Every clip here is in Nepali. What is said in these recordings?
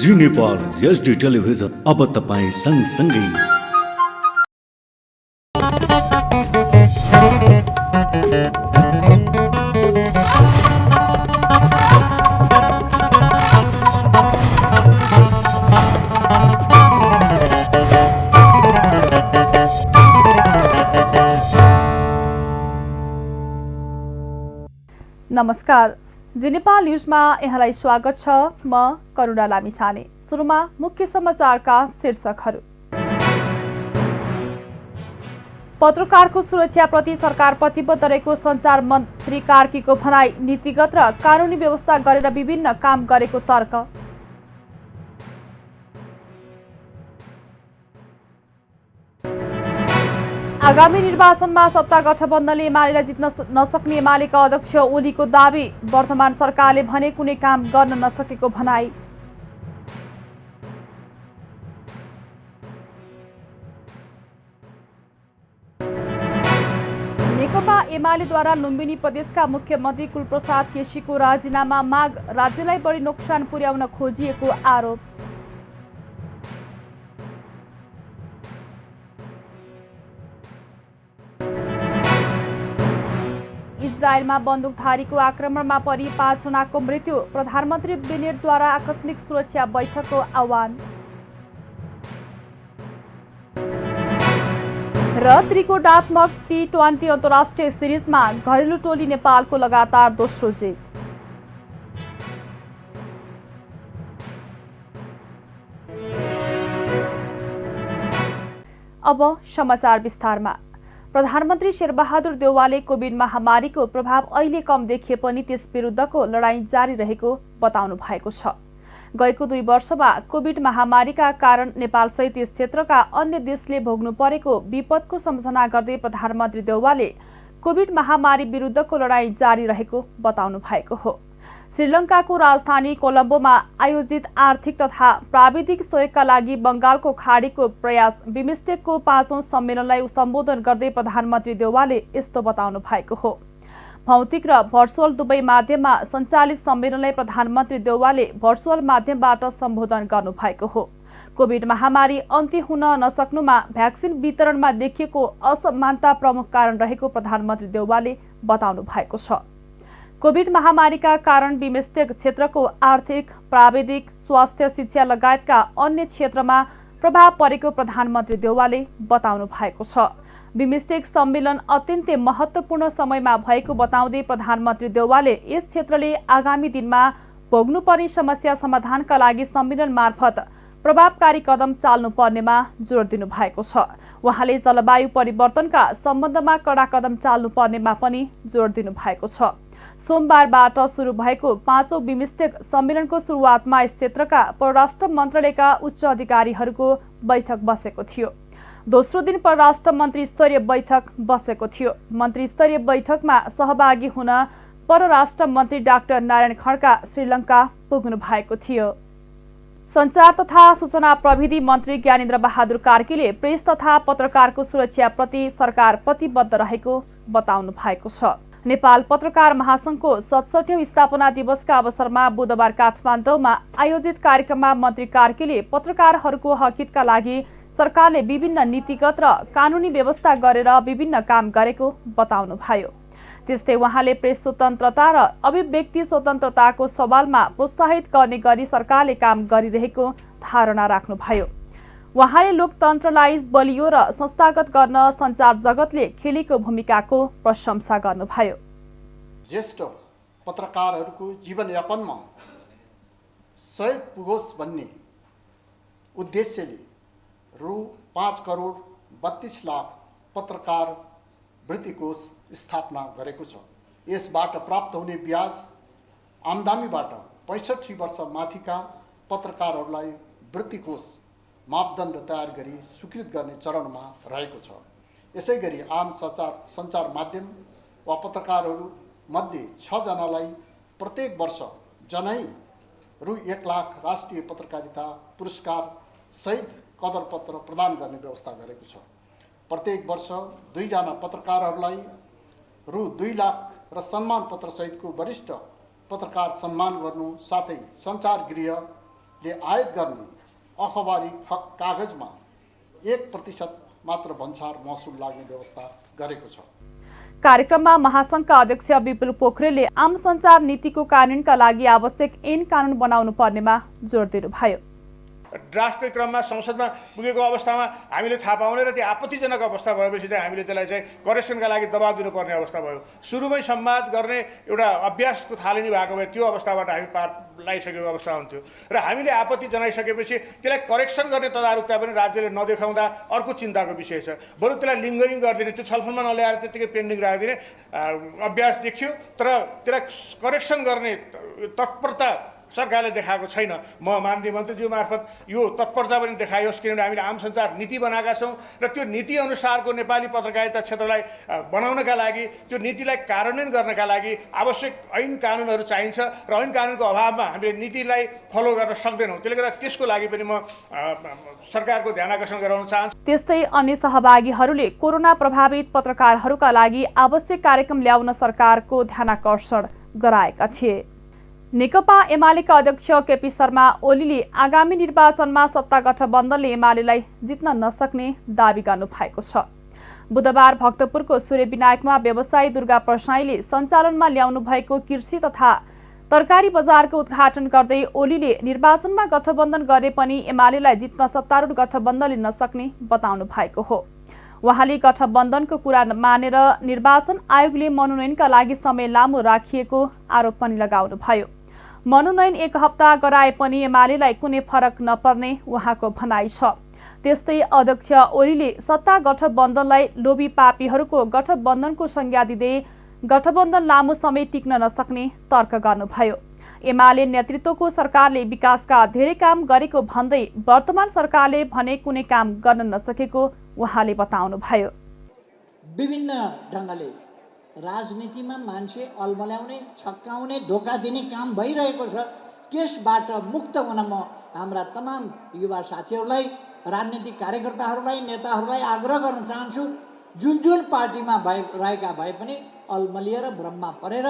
जी नेपाल एचडी टेलिभिजन अब तपाईं सँगसँगै। नमस्कार, जी नेपाल न्युजमा यहाँलाई स्वागत छ। म करुणा लामिछाने। सुरुमा मुख्य समाचारका शीर्षकहरू। पत्रकारको सुरक्षाप्रति सरकार प्रतिबद्ध रहेको सञ्चार मन्त्री कार्कीको भनाई। नीतिगत र कानुनी व्यवस्था गरेर विभिन्न काम गरेको तर्क। आगामी निर्वाचनमा सत्ता गठबन्धनले एमालेलाई जित्न नसक्ने एमालेका अध्यक्ष ओलीको दावी। वर्तमान सरकारले भने कुनै काम गर्न नसकेको भनाई। नेकपा एमालेद्वारा लुम्बिनी प्रदेशका मुख्यमन्त्री कुलप्रसाद केसीको राजीनामा माग। राज्यलाई बढी नोक्सान पुर्याउन खोजिएको आरोप। इजरायलमा बन्दुकधारीको आक्रमणमा परि 5 जनाको मृत्यु। प्रधानमन्त्री बेनेटद्वारा आकस्मिक सुरक्षा बैठकको आह्वान। र त्रिकोणात्मक T20 अन्तर्राष्ट्रिय सिरिजमा घरेलु टोली नेपालको लगातार दोस्रो जित। अब समाचार विस्तारमा। प्रधानमन्त्री शेरबहादुर देउवाले कोभिड महामारीको प्रभाव अहिले कम देखिए पनि त्यस विरुद्धको लडाईँ जारी रहेको बताउनु भएको छ। गएको 2 वर्षमा कोभिड महामारीका कारण नेपालसहित यस क्षेत्रका अन्य देशले भोग्नु परेको विपदको सम्झना गर्दै प्रधानमन्त्री देउवाले कोभिड महामारी विरुद्धको लडाईँ जारी रहेको बताउनु भएको हो। श्रीलङ्काको राजधानी कोलम्बोमा आयोजित आर्थिक तथा प्राविधिक सहयोगका लागि बंगालको खाडीको प्रयास बिमस्टेकको 5औं सम्मेलनलाई सम्बोधन गर्दै प्रधानमन्त्री देउवाले यस्तो बताउनु भएको हो। भौतिक र भर्चुअल दुवै माध्यममा सञ्चालित सम्मेलनलाई प्रधानमन्त्री देउवाले भर्चुअल माध्यमबाट सम्बोधन गर्नु भएको हो। कोभिड महामारी अन्त्य हुन नसक्नुमा भ्याक्सिन वितरणमा देखिएको असमानता प्रमुख कारण रहेको प्रधानमन्त्री देउवाले बताउनु भएको छ। कोभिड महामारीका कारण बिमस्टेक क्षेत्रको आर्थिक, प्राविधिक, स्वास्थ्य, शिक्षा लगायतका अन्य क्षेत्रमा प्रभाव परेको प्रधानमन्त्री देउवाले बताउनु भएको छ। बिमस्टेक सम्मेलन अत्यन्तै महत्त्वपूर्ण समयमा भएको बताउँदै प्रधानमन्त्री देउवाले यस क्षेत्रले आगामी दिनमा भोग्नुपर्ने समस्या समाधानका लागि सम्मेलन मार्फत प्रभावकारी कदम चाल्नु पर्नेमा जोड दिनु भएको छ। उहाँले जलवायु परिवर्तनका सम्बन्धमा कडा कदम चाल्नु पर्नेमा पनि जोड दिनु भएको छ। सोमबारबाट सुरु भएको 5औं बिमस्टेक सम्मेलनको सुरुवातमा यस क्षेत्रका परराष्ट्र मन्त्रालयका उच्च अधिकारीहरूको बैठक बसेको थियो। दोस्रो दिन परराष्ट्र मन्त्री स्तरीय बैठक बसेको थियो। मन्त्री स्तरीय बैठकमा सहभागी हुन परराष्ट्र मन्त्री डाक्टर नारायण खड्का श्रीलङ्का पुग्नु भएको थियो। सञ्चार तथा सूचना प्रविधि मन्त्री ज्ञानेन्द्र बहादुर कार्कीले प्रेस तथा पत्रकारको सुरक्षाप्रति सरकार प्रतिबद्ध रहेको बताउनु भएको छ। नेपाल पत्रकार महासंघको 67औं स्थापना दिवसका अवसरमा बुधबार काठमाडौँमा आयोजित कार्यक्रममा मन्त्री कार्कीले पत्रकारहरूको हकितका लागि सरकारले विभिन्न नीतिगत र कानुनी व्यवस्था गरेर विभिन्न काम गरेको बताउनुभयो। त्यस्तै उहाँले प्रेस स्वतन्त्रता र अभिव्यक्ति स्वतन्त्रताको सवालमा प्रोत्साहित गर्ने गरी सरकारले काम गरिरहेको धारणा राख्नुभयो। उहाँले लोकतन्त्रलाई बलियो र संस्थागत गर्न सञ्चार जगतले खेलेको भूमिकाको प्रशंसा गर्नुभयो। ज्येष्ठ पत्रकारहरूको जीवनयापनमा सहयोग पुगोस् भन्ने उद्देश्यले रु 5 करोड 32 लाख पत्रकार वृत्ति कोष स्थापना गरेको छ। यसबाट प्राप्त हुने ब्याज आम्दानीबाट 65 वर्ष माथिका पत्रकारहरूलाई वृत्ति कोष मापदण्ड तयार गरी स्वीकृत गर्ने चरणमा रहेको छ। यसै गरी आम सञ्चार माध्यम वा पत्रकारहरू मध्ये 6 जनालाई प्रत्येक वर्ष जनै रु 1 लाख राष्ट्रिय पत्रकारिता पुरस्कार सहित कदरपत्र प्रदान गर्ने व्यवस्था गरेको छ। प्रत्येक वर्ष 2 जना पत्रकारहरूलाई रु 2 लाख र सम्मान पत्र सहितको वरिष्ठ पत्रकार सम्मान गर्नु साथै सञ्चार गृह आयात गर्ने अखबारी कागजमा 1% मात्र भन्सार महसुल लाग्ने व्यवस्था गरेको छ। कार्यक्रममा महासंघका अध्यक्ष विपुल पोखरेलले आम सञ्चार नीतिको कार्यान्वयनका लागि आवश्यक ऐन कानुन बनाउनु पर्नेमा जोड दिनुभयो। ड्राफ्टकै क्रममा संसदमा पुगेको अवस्थामा हामीले थाहा पाउने र त्यो आपत्तिजनक अवस्था भएपछि चाहिँ हामीले त्यसलाई चाहिँ करेक्सनका लागि दबाब दिनुपर्ने अवस्था भयो। सुरुमै संवाद गर्ने एउटा अभ्यासको थालनी भएको भए त्यो अवस्थाबाट हामी पार लगाइसकेको अवस्था हुन्थ्यो र हामीले आपत्ति जनाइसकेपछि त्यसलाई करेक्सन गर्ने तदारुकता पनि राज्यले नदेखाउँदा अर्को चिन्ताको विषय छ। बरु त्यसलाई लिङ्गरिङ गरिदिने, त्यो छलफलमा नल्याएर त्यत्तिकै पेन्डिङ राखिदिने अभ्यास देखियो, तर त्यसलाई करेक्सन गर्ने तत्परता सरकारले देखाएको छैन। म माननीय मन्त्रीज्यू मार्फत यो तत्परता पनि देखाइयोस्, किनभने हामीले आम सञ्चार नीति बनाएका छौँ र त्यो नीति अनुसारको नेपाली पत्रकारिता क्षेत्रलाई बनाउनका लागि, त्यो नीतिलाई कार्यान्वयन गर्नका लागि आवश्यक ऐन कानुनहरू चाहिन्छ र ऐन कानुनको अभावमा हामीले नीतिलाई फलो गर्न सक्दैनौँ। त्यसले गर्दा त्यसको लागि पनि म सरकारको ध्यान आकर्षण गराउन चाहन्छु। त्यस्तै अन्य सहभागीहरूले कोरोना प्रभावित पत्रकारहरूका लागि आवश्यक कार्यक्रम ल्याउन सरकारको ध्यानाकर्षण गराएका थिए। नेकपा एमालेका अध्यक्ष केपी शर्मा ओलीले आगामी निर्वाचनमा सत्ता गठबन्धनले एमालेलाई जित्न नसक्ने दावी गर्नु भएको छ। बुधबार भक्तपुरको सूर्यविनायकमा व्यवसायी दुर्गा प्रसाईले सञ्चालनमा ल्याउनु भएको कृषि तथा तरकारी बजारको उद्घाटन गर्दै ओलीले निर्वाचनमा गठबन्धन गरे पनि एमालेलाई जित्न सत्तारूढ गठबन्धनले नसक्ने बताउनु भएको हो। उहाँले गठबन्धनको कुरा मानेर निर्वाचन आयोगले मनोनयनका लागि समय लामो राखिएको आरोप पनि लगाउनुभयो। मनोनयन 1 हप्ता गराए पनि एमालेलाई कुनै फरक नपर्ने उहाँको भनाइ छ। त्यस्तै अध्यक्ष ओलीले सत्ता गठबन्धनलाई लोभी पापीहरूको गठबन्धनको संज्ञा दिँदै गठबन्धन लामो समय टिक्न नसक्ने तर्क गर्नुभयो। एमाले नेतृत्वको सरकारले विकासका धेरै काम गरेको भन्दै वर्तमान सरकारले भने कुनै काम गर्न नसकेको उहाँले बताउनुभयो। विभिन्न ढङ्गले राजनीतिमा मान्छे अल्मल्याउने, छक्काउने, धोका दिने काम भइरहेको छ। त्यसबाट मुक्त हुन म हाम्रा तमाम युवा साथीहरूलाई, राजनीतिक कार्यकर्ताहरूलाई, नेताहरूलाई आग्रह गर्न चाहन्छु, जुन जुन पार्टीमा रहेका भए पनि अल्मलिएर भ्रममा परेर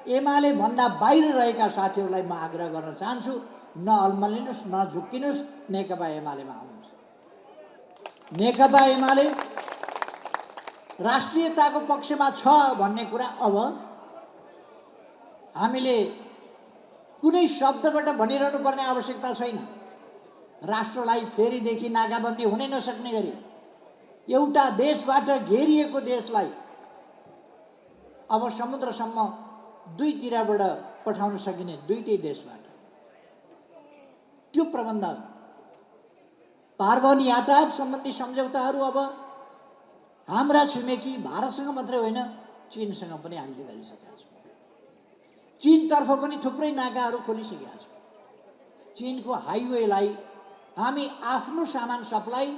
एमाले भन्दा बाहिर रहेका साथीहरूलाई म आग्रह गर्न चाहन्छु, न अल्मलिनुहोस्, न झुक्किनुहोस्, नेकपा एमालेमा आउनुहोस्। नेकपा एमाले राष्ट्रियताको पक्षमा छ भन्ने कुरा अब हामीले कुनै शब्दबाट भनिरहनु पर्ने आवश्यकता छैन। राष्ट्रलाई फेरिदेखि नाकाबन्दी हुनै नसक्ने गरी एउटा देशबाट घेरिएको देशलाई अब समुद्रसम्म दुईतिरबाट पठाउन सकिने, दुईटै देशबाट त्यो प्रबन्ध, पारवहन यातायात सम्बन्धी सम्झौताहरू अब हाम्रा छिमेकी भारतसँग मात्रै होइन, चीनसँग पनि हामीले गरिसकेका छौँ। चीनतर्फ पनि थुप्रै नाकाहरू खोलिसकेका छौँ। चीनको हाइवेलाई हामी आफ्नो सामान सप्लाई,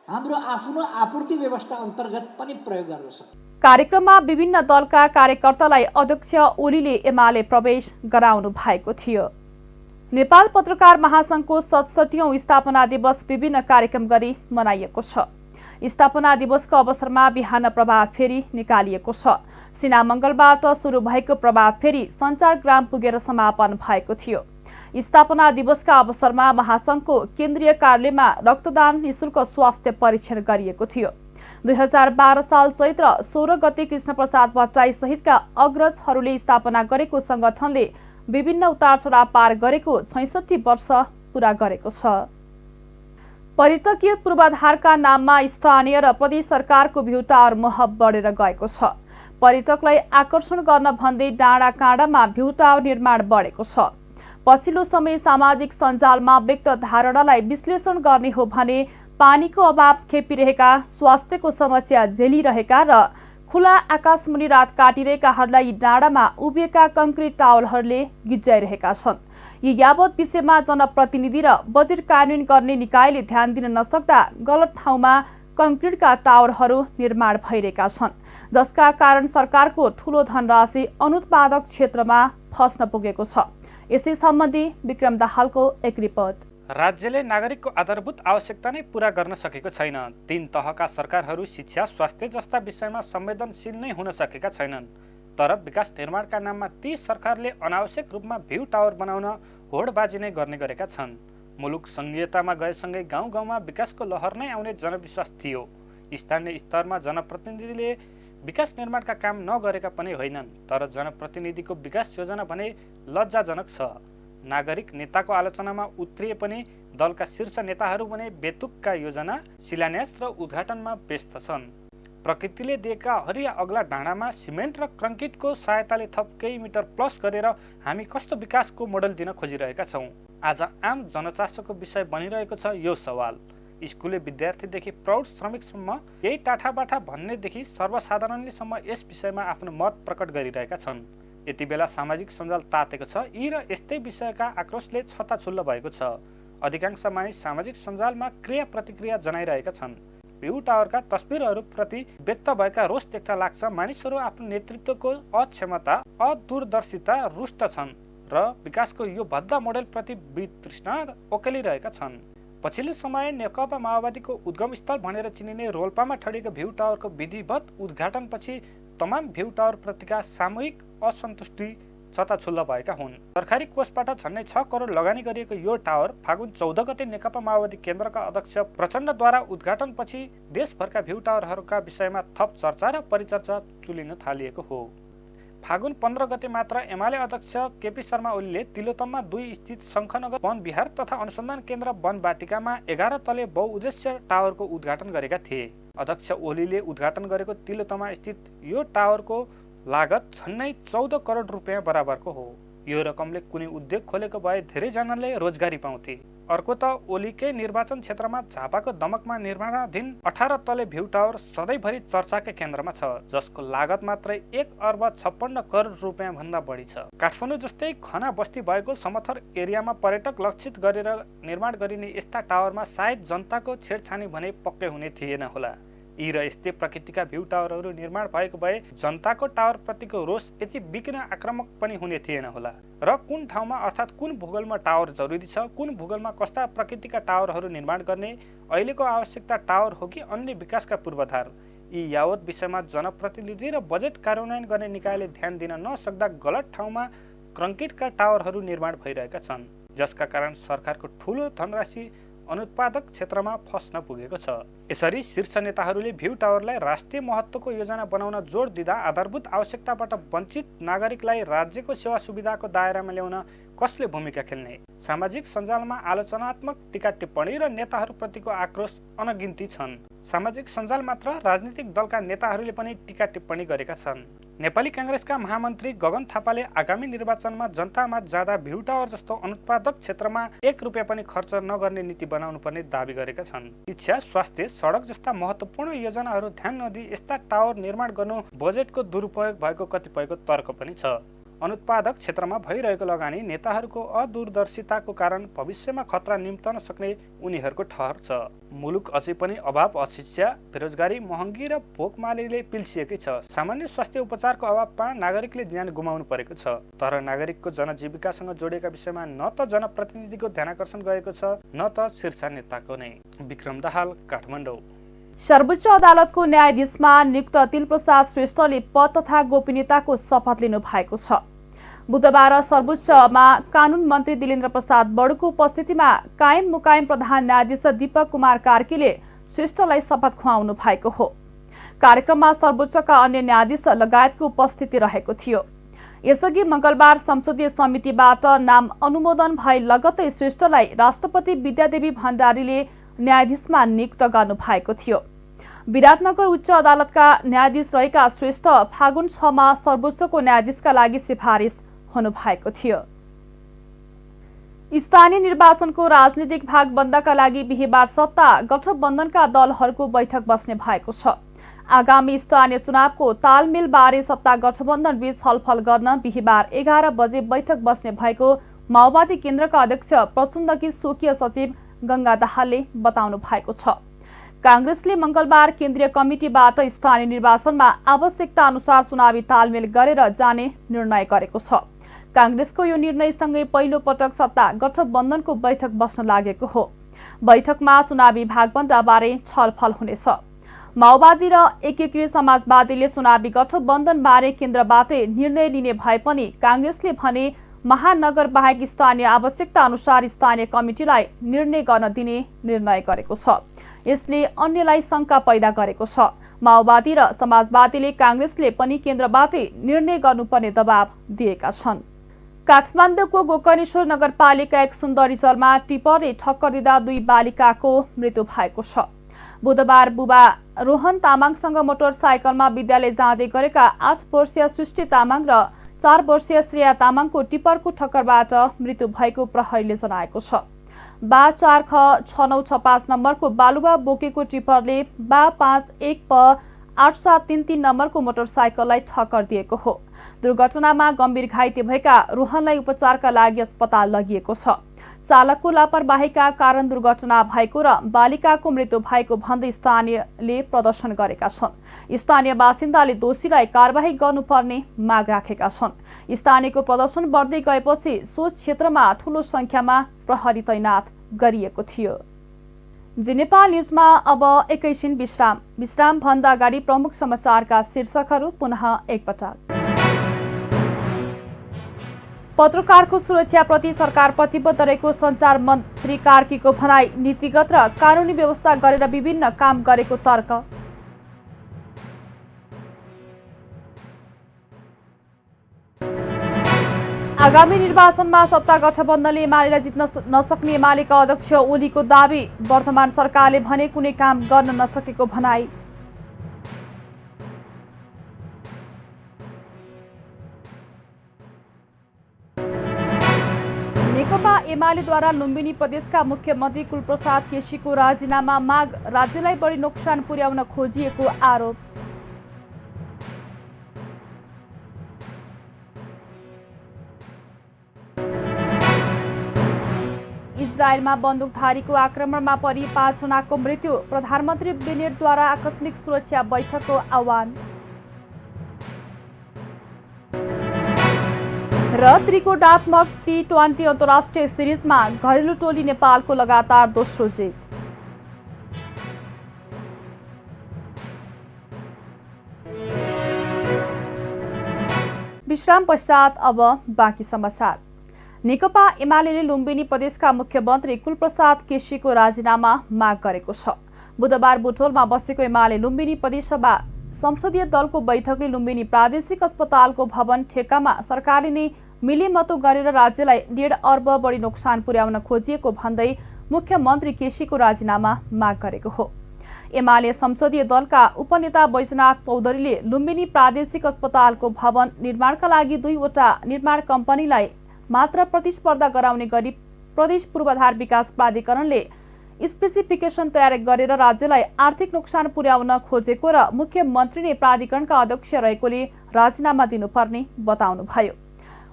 हाम्रो आफ्नो आपूर्ति व्यवस्था अन्तर्गत पनि प्रयोग गर्न सक्छौँ। कार्यक्रममा विभिन्न दलका कार्यकर्तालाई अध्यक्ष ओलीले एमाले प्रवेश गराउनु भएको थियो। नेपाल पत्रकार महासंघको 67औं स्थापना दिवस विभिन्न कार्यक्रम गरी मनाइएको छ। स्थापना दिवसको अवसरमा बिहान प्रभात फेरी निकालिएको छ। सिनामङ्गलबाट सुरु भएको प्रभात फेरी सञ्चारग्राम पुगेर समापन भएको थियो। स्थापना दिवसका अवसरमा महासंघको केन्द्रीय कार्यालयमा रक्तदान निशुल्क स्वास्थ्य परीक्षण गरिएको थियो। 2012 साल चैत्र 16 गते कृष्णप्रसाद भट्टराई सहितका अग्रजहरूले स्थापना गरेको संगठनले विभिन्न उतार चढाव पार गरेको 66 वर्ष पूरा गरेको छ। पर्यटकीय पूर्वाधारका नाममा स्थानीय र प्रदेश सरकारको भ्यू टावर मोह बढेर गएको छ। पर्यटकलाई आकर्षण गर्न भन्दै डाँडा काँडामा भ्यू टावर निर्माण बढेको छ। पछिल्लो समय सामाजिक सञ्जालमा व्यक्त धारणालाई विश्लेषण गर्ने हो भने पानीको अभाव खेपिरहेका, स्वास्थ्यको समस्या झेलिरहेका र खुला आकाशमुनि रात काटिरहेकाहरूलाई डाँडामा उभिएका कङ्क्रिट टावरहरूले गिज्जाइरहेका छन्। यी यावत विषयमा जनप्रतिनिधि र बजेट कार्यान्वयन गर्ने निकायले ध्यान दिन नसक्दा गलत ठाउँमा कङ्क्रिटका टावरहरू निर्माण भइरहेका छन्, जसका कारण सरकारको ठूलो धनराशि अनुत्पादक क्षेत्रमा फस्न पुगेको छ। यसै सम्बन्धी विक्रम दाहालको एक रिपोर्ट। राज्यले नागरिकको आधारभूत आवश्यकता नै पूरा गर्न सकेको छैन। 3 तहका सरकारहरू शिक्षा, स्वास्थ्य जस्ता विषयमा संवेदनशील नै हुन सकेका छैनन्। तर विकास निर्माणका नाममा ती सरकारले अनावश्यक रूपमा भ्यू टावर बनाउन होडबाजी नै गर्ने गरेका छन्। मुलुक सङ्घीयतामा गएसँगै गाउँ गाउँमा विकासको लहर नै आउने जनविश्वास थियो। स्थानीय स्तरमा जनप्रतिनिधिले विकास निर्माणका काम नगरेका पनि होइनन्, तर जनप्रतिनिधिको विकास योजना भने लज्जाजनक छ। नागरिक नेताको आलोचनामा उत्रिए पनि दलका शीर्ष नेताहरू भने बेतुकका योजना, शिलान्यास र उद्घाटनमा व्यस्त छन्। प्रकृतिले दिएका हरिया अग्ला डाँडामा सिमेन्ट र कङ्क्रिटको सहायताले थप केही मिटर प्लस गरेर हामी कस्तो विकासको मोडल दिन खोजिरहेका छौँ? आज आम जनचासोको विषय बनिरहेको छ यो सवाल। स्कुले विद्यार्थीदेखि प्रौढ श्रमिकसम्म यही टाठाबाठा भन्नेदेखि सर्वसाधारणलेसम्म यस विषयमा आफ्नो मत प्रकट गरिरहेका छन्। यति बेला सामाजिक सञ्जाल तातेको छ। यी र यस्तै विषयका आक्रोशले छत्ताछुल्ल भएको छ। अधिकांश मानिस सामाजिक सञ्जालमा क्रिया प्रतिक्रिया जनाइरहेका छन्। भ्यू टावरका तस्बिरहरूप्रति व्यक्त भएका रोष देख्दा लाग्छ मानिसहरू आफ्नो नेतृत्वको अक्षमता, अदूरदर्शिता रुष्ट छन् र विकासको यो भद्दा मोडेलप्रति वितृष्णा ओकेलिरहेका छन्। पछिल्लो समय नेकपा माओवादीको उद्गम स्थल भनेर चिनिने रोल्पामा ठडिएको भ्यू टावरको विधिवत उद्घाटनपछि तमाम भ्यू टावरप्रतिका सामूहिक असन्तुष्टि छताछुल्ल भएका हुन्। सरकारी कोषबाट झन्डै 6 करोड लगानी गरिएको यो टावर फागुन 14 गते नेकपा माओवादी केन्द्रका अध्यक्ष प्रचण्डद्वारा उद्घाटनपछि देशभरका भ्यू टावरहरूका विषयमा थप चर्चा र परिचर्चा चुलिन थालिएको हो। फागुन 15 गते मात्र एमाले अध्यक्ष केपी शर्मा ओलीले तिलोत्तममा 2 स्थित शङ्खनगर वन विहार तथा अनुसन्धान केन्द्र वन बाटिकामा 11 तले बहुउद्देश्य टावरको उद्घाटन गरेका थिए। अध्यक्ष ओलीले उद्घाटन गरेको तिलोत्तममा स्थित यो टावरको लागत झन्डै 14 करोड रुपियाँ बराबरको हो। यो रकमले कुनै उद्योग खोलेको भए धेरैजनाले रोजगारी पाउँथे। अर्को त ओलीकै निर्वाचन क्षेत्रमा झापाको दमकमा निर्माणाधीन 18 तले भ्यू टावर सधैँभरि चर्चाकै केन्द्रमा छ, जसको लागत मात्रै 1 अर्ब 56 करोड रुपियाँ भन्दा बढी छ। काठमाडौँ जस्तै घना बस्ती भएको समथर एरियामा पर्यटक लक्षित गरेर निर्माण गरिने यस्ता टावरमा सायद जनताको छेडछानी भने पक्कै हुने थिएन होला। यी र यस्तै प्रकृतिका भ्यू टावरहरू निर्माण भएको भए जनताको टावर प्रतिको रोष यति बिग्न आक्रामक पनि हुने थिएन होला। र कुन ठाउँमा अर्थात् कुन भूगोलमा टावर जरुरी छ, कुन भूगोलमा कस्ता प्रकृतिका टावरहरू निर्माण गर्ने, अहिलेको आवश्यकता टावर हो कि अन्य विकासका पूर्वाधार, यी यावत विषयमा जनप्रतिनिधि र बजेट कार्यान्वयन गर्ने निकायले ध्यान दिन नसक्दा गलत ठाउँमा कङ्क्रिटका टावरहरू निर्माण भइरहेका छन्, जसका कारण सरकारको ठूलो धनराशि अनुत्पादक क्षेत्रमा फस्न पुगेको छ। यसरी शीर्ष नेताहरूले भ्यू टावरलाई राष्ट्रिय महत्त्वको योजना बनाउन जोड दिँदा आधारभूत आवश्यकताबाट वञ्चित नागरिकलाई राज्यको सेवा सुविधाको दायरामा ल्याउन कसले भूमिका खेल्ने? सामाजिक सञ्जालमा आलोचनात्मक टीका टिप्पणी र नेताहरूप्रतिको आक्रोश अनगिन्ती छन्। सामाजिक सञ्जाल मात्र राजनीतिक दलका नेताहरूले पनि टीका टिप्पणी गरेका छन्। नेपाली काङ्ग्रेसका महामन्त्री गगन थापाले आगामी निर्वाचनमा जनतामा जाँदा भ्यू टावर जस्तो अनुत्पादक क्षेत्रमा 1 रुपियाँ पनि खर्च नगर्ने नीति बनाउनु पर्ने दाबी गरेका छन्। शिक्षा, स्वास्थ्य, सडक जस्ता महत्त्वपूर्ण योजनाहरू ध्यान नदिई यस्ता टावर निर्माण गर्नु बजेटको दुरुपयोग भएको कतिपयको तर्क पनि छ। अनुत्पादक क्षेत्रमा भइरहेको लगानी नेताहरूको अदूरदर्शिताको कारण भविष्यमा खतरा निम्तन सक्ने उनीहरूको ठहर छ। मुलुक अझै पनि अभाव, अशिक्षा, बेरोजगारी, महँगी र भोकमारीले पिल्सिएकै छ। सामान्य स्वास्थ्य उपचारको अभावमा नागरिकले ज्यान गुमाउनु परेको छ। तर नागरिकको जनजीविकासँग जोडिएका विषयमा न त जनप्रतिनिधिको ध्यानाकर्षण गएको छ, न त शीर्ष नेताको नै। विक्रम दाहाल, काठमाडौँ। सर्वोच्च अदालतको न्यायाधीशमा नियुक्त तिलप्रसाद श्रेष्ठले पद तथा गोपनीयताको शपथ लिनु भएको छ। बुधबार सर्वोच्चमा कानुन मन्त्री दिलेन्द्र प्रसाद बडुको उपस्थितिमा कायम मुकायम प्रधान न्यायाधीश दीपक कुमार कार्कीले श्रेष्ठलाई शपथ खुवाउनु भएको हो। कार्यक्रममा सर्वोच्चका अन्य न्यायाधीश लगायतको उपस्थिति रहेको थियो। यसअघि मंगलबार संसदीय समितिबाट नाम अनुमोदन भए लगत्तै श्रेष्ठलाई राष्ट्रपति विद्यादेवी भण्डारीले न्यायाधीशमा नियुक्त गर्नु भएको थियो। विराटनगर उच्च अदालतका न्यायाधीश रहेका श्रेष्ठ फागुन 6 मा सर्वोच्चको न्यायाधीशका लागि सिफारिस हुनु भएको थियो। स्थानीय निर्वाचनको राजनीतिक भागबन्दका लागि बिहीबार सत्ता गठबन्धनका दलहरूको बैठक बस्ने भएको छ। आगामी स्थानीय चुनावको तालमेल बारे सत्ता गठबन्धन बीच छलफल गर्न बिहीबार 11 बजे बैठक बस्ने भएको माओवादी केन्द्रका अध्यक्ष प्रचण्डकी स्वकीय सचिव गंगा दाहालले बताउनु भएको छ। कांग्रेसले मंगलबार केन्द्रीय कमिटीबाट स्थानीय निर्वाचनमा आवश्यकता अनुसार चुनावी तालमेल गरेर जाने निर्णय गरेको छ। कांग्रेसको यो निर्णयसँगै पहिलो पटक सत्ता गठबन्धनको बैठक बस्न लागेको हो। बैठकमा चुनावी भागबन्दाबारे छलफल हुनेछ। माओवादी र एकीकृत समाजवादीले चुनावी गठबन्धनबारे केन्द्रबाटै निर्णय लिने भए पनि कांग्रेसले भने महानगर बाहेक स्थानीय आवश्यकता अनुसार स्थानीय कमिटीलाई निर्णय गर्न दिने निर्णय गरेको छ। यसले अन्यलाई शंका पैदा गरेको छ। माओवादी र समाजवादीले कांग्रेसले पनि केन्द्रबाटै निर्णय गर्नुपर्ने दबाब दिएका छन्। काठमाडौँको गोकर्णेश्वर नगरपालिका एक सुन्दरी जलमा टिपरले ठक्कर दिँदा 2 बालिकाको मृत्यु भएको छ। बुधबार बुबा रोहन तामाङसँग मोटरसाइकलमा विद्यालय जाँदै गरेका 8 वर्षीय सृष्टि तामाङ र 4 वर्षीय श्रेया तामाङको टिपरको ठक्करबाट मृत्यु भएको प्रहरीले जनाएको छ। बा 4 ख 6965 नम्बरको बालुवा बोकेको टिपरले बा 51 प 8733 नम्बरको मोटरसाइकललाई ठक्कर दिएको हो। दुर्घटनामा गम्भीर घाइते भएका रोहनलाई उपचारका लागि अस्पताल लगिएको छ। चालकको लापरवाहीका कारण दुर्घटना भएको र बालिकाको मृत्यु भएको भन्दै स्थानीयले प्रदर्शन गरेका छन्। स्थानीय बासिन्दाले दोषीलाई कारबाही गर्नुपर्ने माग राखेका छन्। स्थानीयको प्रदर्शन बढ्दै गएपछि सो क्षेत्रमा ठूलो संख्यामा प्रहरी तैनात गरिएको थियो। जी नेपाल न्यूजमा अब एकैछिन विश्राम भन्दा अगाडि प्रमुख समाचारका शीर्षकहरू पुनः एकपटक। पत्रकारको सुरक्षाप्रति सरकार प्रतिबद्ध रहेको सञ्चार मन्त्री कार्कीको भनाई। नीतिगत र कानुनी व्यवस्था गरेर विभिन्न काम गरेको तर्क। आगामी निर्वाचनमा सत्ता गठबन्धनले एमालेलाई जित्न नसक्ने एमालेका अध्यक्ष ओलीको दावी। वर्तमान सरकारले भने कुनै काम गर्न नसकेको भनाई। नेकपा एमालेद्वारा लुम्बिनी प्रदेशका मुख्यमन्त्री कुलप्रसाद केसीको राजीनामा माग। राज्यलाई बढी नोक्सान पुर्याउन खोजिएको आरोप। इजरायलमा बन्दुकधारीको आक्रमणमा परि 5 जनाको मृत्यु। प्रधानमन्त्री बेनेटद्वारा आकस्मिक सुरक्षा बैठकको आह्वान। र त्रिकोणात्मक T20 अन्तर्राष्ट्रिय सिरिजमा घरेलु टोली नेपालको लगातार दोस्रो जित। विश्राम पश्चात अब बाँकी समाचार। नेकपा एमाले लुम्बिनी प्रदेशका मुख्यमन्त्री कुलप्रसाद केसीको राजीनामा माग गरेको छ। बुधबार बुटोलमा बसेको एमाले लुम्बिनी प्रदेशसभा संसदीय दलको बैठकले लुम्बिनी प्रादेशिक अस्पतालको भवन ठेक्कामा सरकारले नै मिलेमतो गरेर राज्यलाई 1.5 अर्ब बढी नोक्सान पुर्याउन खोजिएको भन्दै मुख्यमन्त्री केसीको राजीनामा माग गरेको हो। एमाले संसदीय दलका उपनेता बैजनाथ चौधरीले लुम्बिनी प्रादेशिक अस्पतालको भवन निर्माणका लागि 2 वटा निर्माण कम्पनीलाई मात्र प्रतिस्पर्धा गराउने गरी प्रदेश पूर्वाधार विकास प्राधिकरणले स्पेसिफिकेसन तयार गरेर राज्यलाई आर्थिक नोक्सान पुर्याउन खोजेको र मुख्यमन्त्रीले प्राधिकरणका अध्यक्ष रहेकोले राजीनामा दिनुपर्ने बताउनुभयो।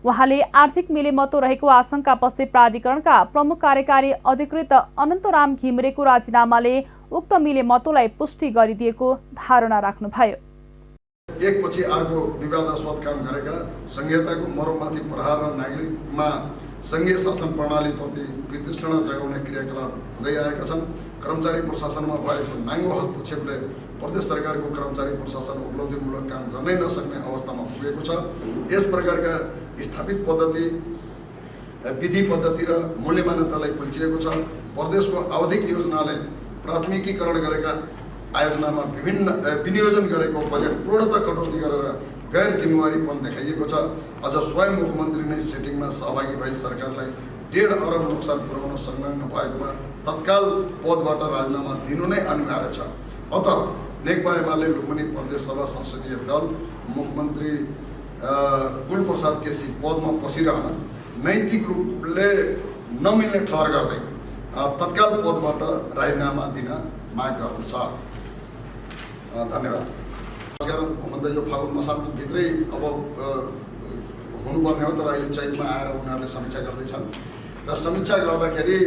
उहाँले आर्थिक मिलेमतो रहेको आशंका पछि प्राधिकरणका प्रमुख कार्यकारी अधिकृत अनन्तराम घिमिरेको राजीनामाले उक्त मिलेमतोलाई पुष्टि गरिदिएको धारणा राख्नुभयो। एकपछि अर्को विवादास्पद काम गरेका संहिताको मर्ममाथि प्रहार र नागरिकमा संघीय शासन प्रणालीप्रति वितृष्णा जगाउने क्रियाकलाप हुँदै आएका छन्। कर्मचारी प्रशासनमा भएको नाङ्गो हस्तक्षेपले प्रदेश सरकारको कर्मचारी प्रशासन उपलब्धिमूलक काम गर्नै नसक्ने अवस्थामा पुगेको छ। यस प्रकारका स्थापित पद्धति, विधि पद्धति र मूल्य मान्यतालाई कुल्चिएको छ। प्रदेशको आवधिक योजनाले प्राथमिकीकरण गरेका आयोजनामा विभिन्न विनियोजन गरेको बजेट पूर्णतः कटौती गरेर गैर जिम्मेवारीपन देखाइएको छ। अझ स्वयं मुख्यमन्त्री नै सेटिङमा सहभागी भई सरकारलाई 1.5 अर्ब नोक्सान पुर्याउन संलग्न भएकोमा तत्काल पदबाट राजीनामा दिनु नै अनिवार्य छ। अत नेकपा एमाले लुम्बिनी प्रदेश सभा संसदीय दल मुख्यमन्त्री कुलप्रसाद केसी पदमा बसिरहन नैतिक रूपले नमिल्ने ठहर गर्दै तत्काल पदबाट राजीनामा दिन माग गर्दछ। धन्यवाद। हुन त यो फागुन मसान्तभित्रै अब हुनुपर्ने हो, तर अहिले चैतमा आएर उनीहरूले समीक्षा गर्दैछन् र समीक्षा गर्दाखेरि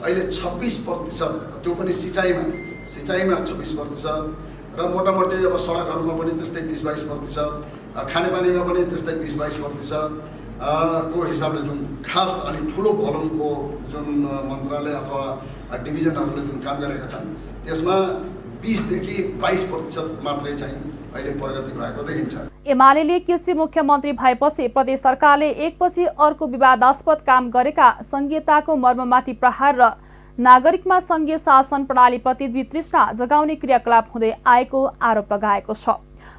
अहिले 26%, त्यो पनि सिँचाइमा 26% र मोटामोटी अब सडकहरूमा पनि त्यस्तै 20-22%, खानेपानीमा पनि त्यस्तै 20-22% को हिसाबले जुन खास अलि ठुलो भोल्युमको जुन मन्त्रालय अथवा डिभिजनहरूले जुन काम गरेका छन् त्यसमा 20 देखि 22% मात्रै चाहिँ अहिले प्रगति भएको देखिन्छ। एमाले कृषि मुख्यमन्त्री भएपछि प्रदेश सरकारले एकपछि अर्को विवादास्पद काम गरेका संघीयताको मर्ममाथि प्रहार र नागरिकमा संघीय शासन प्रणालीप्रति वितृष्णा जगाउने क्रियाकलाप हुँदै आएको आरोप लगाएको छ।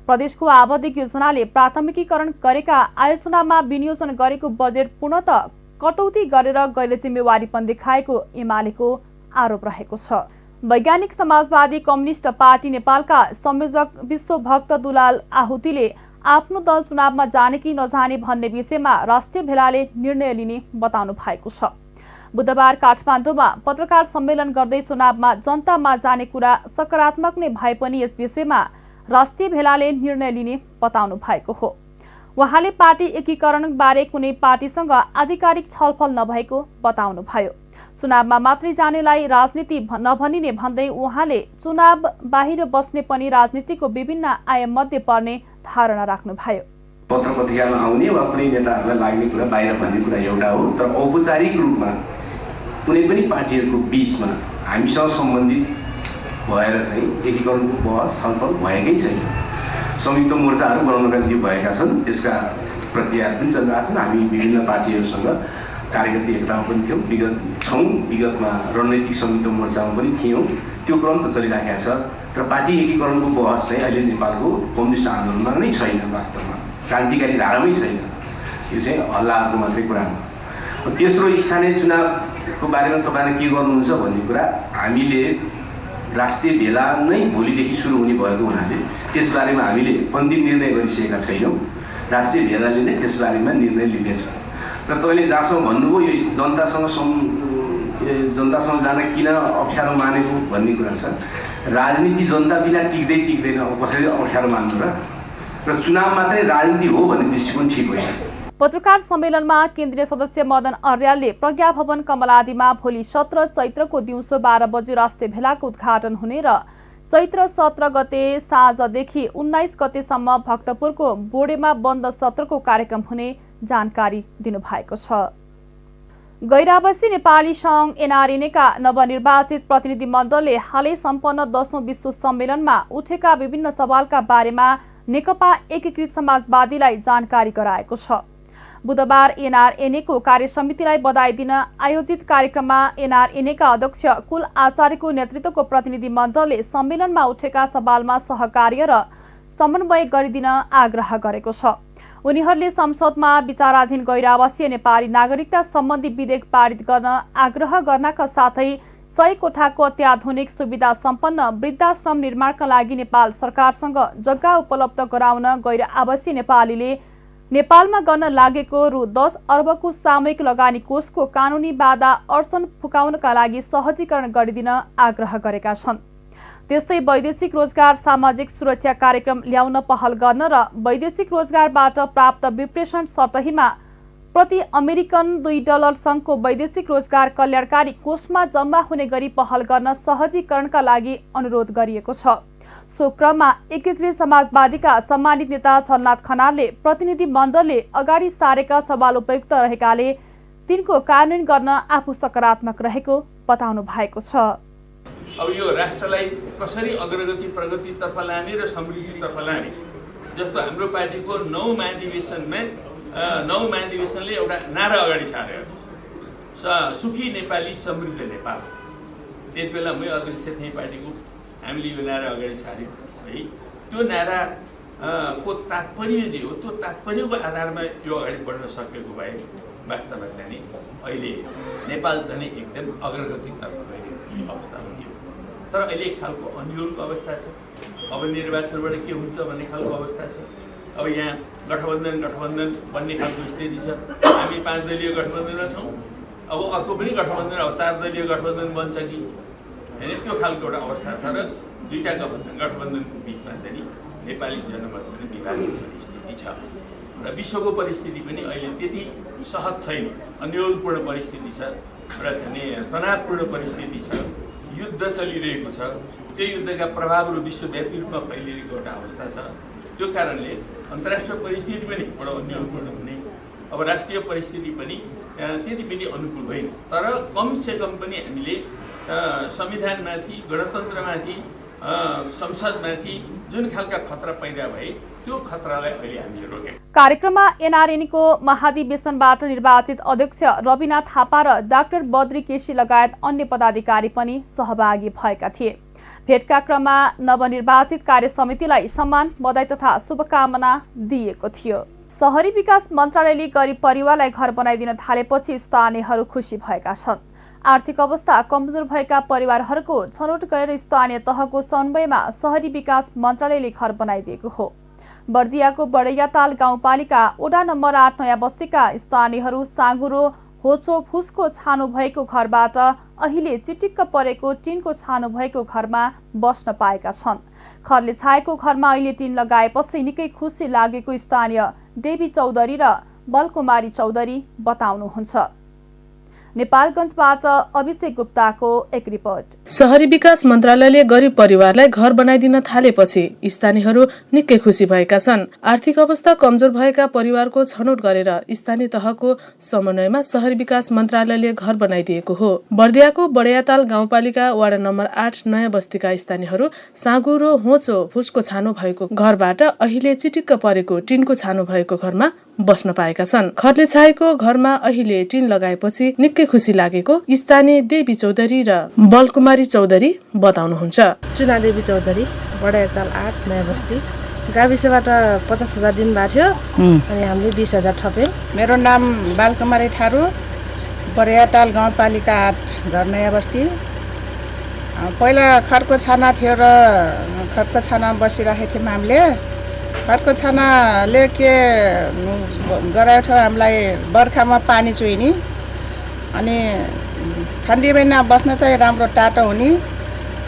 प्रदेशको आवधिक योजनाले प्राथमिकीकरण गरेका आयोजनामा विनियोजन गरेको बजेट पूर्णतः कटौती गरेर गैर जिम्मेवारीपन देखाएको एमालेको आरोप रहेको छ। वैज्ञानिक समाजवादी कम्युनिस्ट पार्टी नेपालका संयोजक विश्वभक्त दुलाल आहुतिले आफ्नो दल चुनावमा जाने कि नजाने भन्ने विषयमा राष्ट्रिय भेलाले निर्णय लिने बताउनु भएको छ। बुधबार काठमाडौँमा पत्रकार सम्मेलन गर्दै चुनावमा जनतामा जाने कुरा सकारात्मक नै भए पनि यस विषयमा राष्ट्रिय भेलाले निर्णय लिने बताउनु भएको हो। उहाँले पार्टी एकीकरण बारे कुनै पार्टीसँग आधिकारिक छलफल नभएको बताउनुभयो। चुनावमा मात्रै जानेलाई राजनीति नभनिने भन्दै उहाँले चुनाव बाहिर बस्ने पनि राजनीतिको विभिन्न आयाममध्ये पर्ने धारणा राख्नुभयो। पत्र पत्रिकामा आउने वा कुनै नेताहरूलाई लाग्ने कुरा बाहिर भन्ने कुरा एउटा हो, तर औपचारिक रूपमा कुनै पनि पार्टीहरूको बीचमा हामीसँग सम्बन्धित भएर चाहिँ एकीकरणको बहस छलफल भएकै छैन। संयुक्त मोर्चाहरू बनाउनका निम्ति भएका छन्, त्यसका प्रक्रियाहरू पनि चलिरहेका छन्। हामी विभिन्न पार्टीहरूसँग कार्यगत एकतामा पनि थियौँ, विगतमा रणनीतिक संयुक्त मोर्चामा पनि थियौँ, त्यो क्रम त चलिरहेको छ। तर पार्टी एकीकरणको बहस चाहिँ अहिले नेपालको कम्युनिस्ट आन्दोलनमा नै छैन, वास्तवमा क्रान्तिकारी धारामै छैन। यो चाहिँ हल्लाहरूको मात्रै कुरा हो। तेस्रो स्थानीय चुनावको बारेमा तपाईँले के गर्नुहुन्छ भन्ने कुरा हामीले राष्ट्रिय भेला नै भोलिदेखि सुरु हुने भएको हुनाले त्यसबारेमा हामीले अन्तिम निर्णय गरिसकेका छैनौँ। राष्ट्रिय भेलाले नै त्यसबारेमा निर्णय लिनेछ। र तपाईँले जहाँसम्म भन्नुभयो यो जनतासँग जान किन अप्ठ्यारो मानेको भन्ने कुरा छ। राजनीति जनता बिना टिक्दैन, कसरी अप्ठ्यारो मान्नु र चुनाव मात्रै राजनीति हो भन्ने दृष्टिकोण ठिक होइन। पत्रकार सम्मेलनमा केन्द्रीय सदस्य मदन अर्यालले प्रज्ञा भवन कमलादीमा भोलि 17 चैत्रको दिउँसो 12 बजे राष्ट्रिय भेलाको उद्घाटन हुने र चैत्र 17 गते साँझदेखि 19 गतेसम्म भक्तपुरको बोडेमा बन्द सत्रको कार्यक्रम हुने जानकारी दिनुभएको छ। गैरावासी नेपाली सङ्घ एनआरएनएका नवनिर्वाचित प्रतिनिधि मण्डलले हालै सम्पन्न 10औं विश्व सम्मेलनमा उठेका विभिन्न सवालका बारेमा नेकपा एकीकृत समाजवादीलाई जानकारी गराएको छ। बुधबार एनआरएनएको कार्यसमितिलाई बधाई दिन आयोजित कार्यक्रममा एनआरएनएका अध्यक्ष कुल आचार्यको नेतृत्वको प्रतिनिधि मण्डलले सम्मेलनमा उठेका सवालमा सहकार्य र समन्वय गरिदिन आग्रह गरेको छ। उनीहरूले संसदमा विचाराधीन गैरावासीय नेपाली नागरिकता सम्बन्धी विधेयक पारित गर्न आग्रह गर्नका साथै 100 कोठाको अत्याधुनिक सुविधा सम्पन्न वृद्धाश्रम निर्माणका लागि नेपाल सरकारसँग जग्गा उपलब्ध गराउन गैर आवासीय नेपालीले नेपालमा गर्न लागेको रु 10 अर्बको सामूहिक लगानी कोषको कानुनी बाधा अडचन फुकाउनका लागि सहजीकरण गरिदिन आग्रह गरेका छन्। त्यस्तै वैदेशिक रोजगार सामाजिक सुरक्षा कार्यक्रम ल्याउन पहल गर्न र वैदेशिक रोजगारबाट प्राप्त विप्रेषण सतहीमा प्रति अमेरिकन $2 सङ्घको वैदेशिक रोजगार कल्याणकारी कोषमा जम्मा हुने गरी पहल गर्न सहजीकरणका लागि अनुरोध गरिएको छ। सो क्रममा एकीकृत समाजवादीका सम्मानित नेता छलनाथ खनालले प्रतिनिधि मण्डलले अगाडि सारेका सवाल उपयुक्त रहेकाले तिनको कार्यान्वयन गर्न आफू सकारात्मक रहेको बताउनु भएको छ। अब यो राष्ट्रलाई कसरी अग्रगति प्रगतितर्फ लाने र समृद्धितर्फ लाने, जस्तो हाम्रो पार्टीको 9 महाधिवेशनले एउटा नारा अगाडि सारेको सुखी नेपाली समृद्ध नेपाल। त्यति बेला मै अध्यक्ष थिएँ पार्टीको, हामीले यो नारा अगाडि सार्यौँ है। त्यो नारा को तात्पर्य जे हो त्यो तात्पर्यको आधारमा यो अगाडि बढ्न सकेको भए वास्तवमा चाहिँ अहिले नेपाल चाहिँ एकदम अग्रगतितर्फ गइरहेको अवस्था हुन्थ्यो। तर अहिले एक खालको अन्यलको अवस्था छ। अब निर्वाचनबाट के हुन्छ भन्ने खालको अवस्था छ। अब यहाँ गठबन्धन बन्ने खालको स्थिति छ। हामी 5 दलीय गठबन्धनमा छौँ। अब अर्को पनि गठबन्धन, अब 4 दलीय गठबन्धन बन्छ कि होइन, त्यो खालको एउटा अवस्था छ। र दुईटा गठबन्धनको बिचमा चाहिँ नेपाली जनमत चाहिँ विभाजित हुने स्थिति छ। र विश्वको परिस्थिति पनि अहिले त्यति सहज छैन, अन्यलपूर्ण परिस्थिति छ र चाहिँ तनावपूर्ण परिस्थिति छ। युद्ध चलिरहेको छ, त्यो युद्धका प्रभावहरू विश्वव्यापी रूपमा फैलिरहेको एउटा अवस्था छ। त्यो कारणले अन्तर्राष्ट्रिय परिस्थिति पनि बडो अन्यलपूर्ण हुने, अब राष्ट्रिय परिस्थिति पनि त्यति पनि अनुकूल होइन। तर कमसेकम पनि हामीले संविधानमाथि, गणतन्त्रमाथि संसदमाथि जुन खालका खतरा पैदा भए त्यो खतरालाई अहिले हामीले रोक्यौँ। कार्यक्रममा एनआरएनको महाधिवेशनबाट निर्वाचित अध्यक्ष रविनाथ थापा र डाक्टर बद्री केसी लगायत अन्य पदाधिकारी पनि सहभागी भएका थिए। भेटका क्रममा नवनिर्वाचित कार्य समितिलाई सम्मान, बधाई तथा शुभकामना दिएको थियो। शहरी विकास मन्त्रालयले गरिब परिवारलाई घर बनाइदिन थालेपछि स्थानीयहरू खुसी भएका छन्। आर्थिक अवस्था कमजोर भएका परिवारहरूको छनौट गरेर स्थानीय तहको समन्वयमा शहरी विकास मन्त्रालयले घर बनाइदिएको हो। बर्दियाको बडैयाताल गाउँपालिका वडा नम्बर 8 नयाँ बस्तीका स्थानीयहरू साँगुरो होचो फुसको छानो भएको घरबाट अहिले चिटिक्क परेको टिनको छानो भएको घरमा बस्न पाएका छन्। खरले छाएको घरमा अहिले टिन लगाएपछि निकै खुसी लागेको स्थानीय देवी चौधरी र बलकुमारी चौधरी बताउनुहुन्छ। नेपालगञ्जबाट अभिषेक गुप्ताको एक रिपोर्ट। शहरी विकास मन्त्रालयले गरिब परिवारलाई घर बनाइदिन थालेपछि स्थानीयहरू निकै खुसी भएका छन्। आर्थिक अवस्था कमजोर भएका परिवारको छनौट गरेर स्थानीय तहको समन्वयमा शहरी विकास मन्त्रालयले घर बनाइदिएको हो। बर्दियाको बडैयाताल गाउँपालिका वडा नम्बर 8 नयाँ बस्तीका स्थानीयहरू साँगुरो होचो फुसको छानो भएको घरबाट अहिले चिटिक्क परेको टिनको छानो भएको घरमा बस्न पाएका छन्। खरले छाएको घरमा अहिले टिन लगाएपछि निकै खुसी लागेको स्थानीय देवी चौधरी र बलकुमारी चौधरी बताउनुहुन्छ। चुना देवी चौधरी, बडैयाताल 8 नयाँ बस्ती। गाविसबाट 50,000 दिनुभएको थियो अनि हामीले 20,000 थप्यौँ। मेरो नाम बालकुमारी थारू, बडैयाताल गाउँपालिका 8 घर नयाँ बस्ती। पहिला खरको छाना थियो र खरको छानामा बसिरहेको थियौँ हामीले। खरको छानाले के गराएको थियो हामीलाई, बर्खामा पानी चुहिने अनि ठन्डी महिना बस्न चाहिँ राम्रो तातो हुने।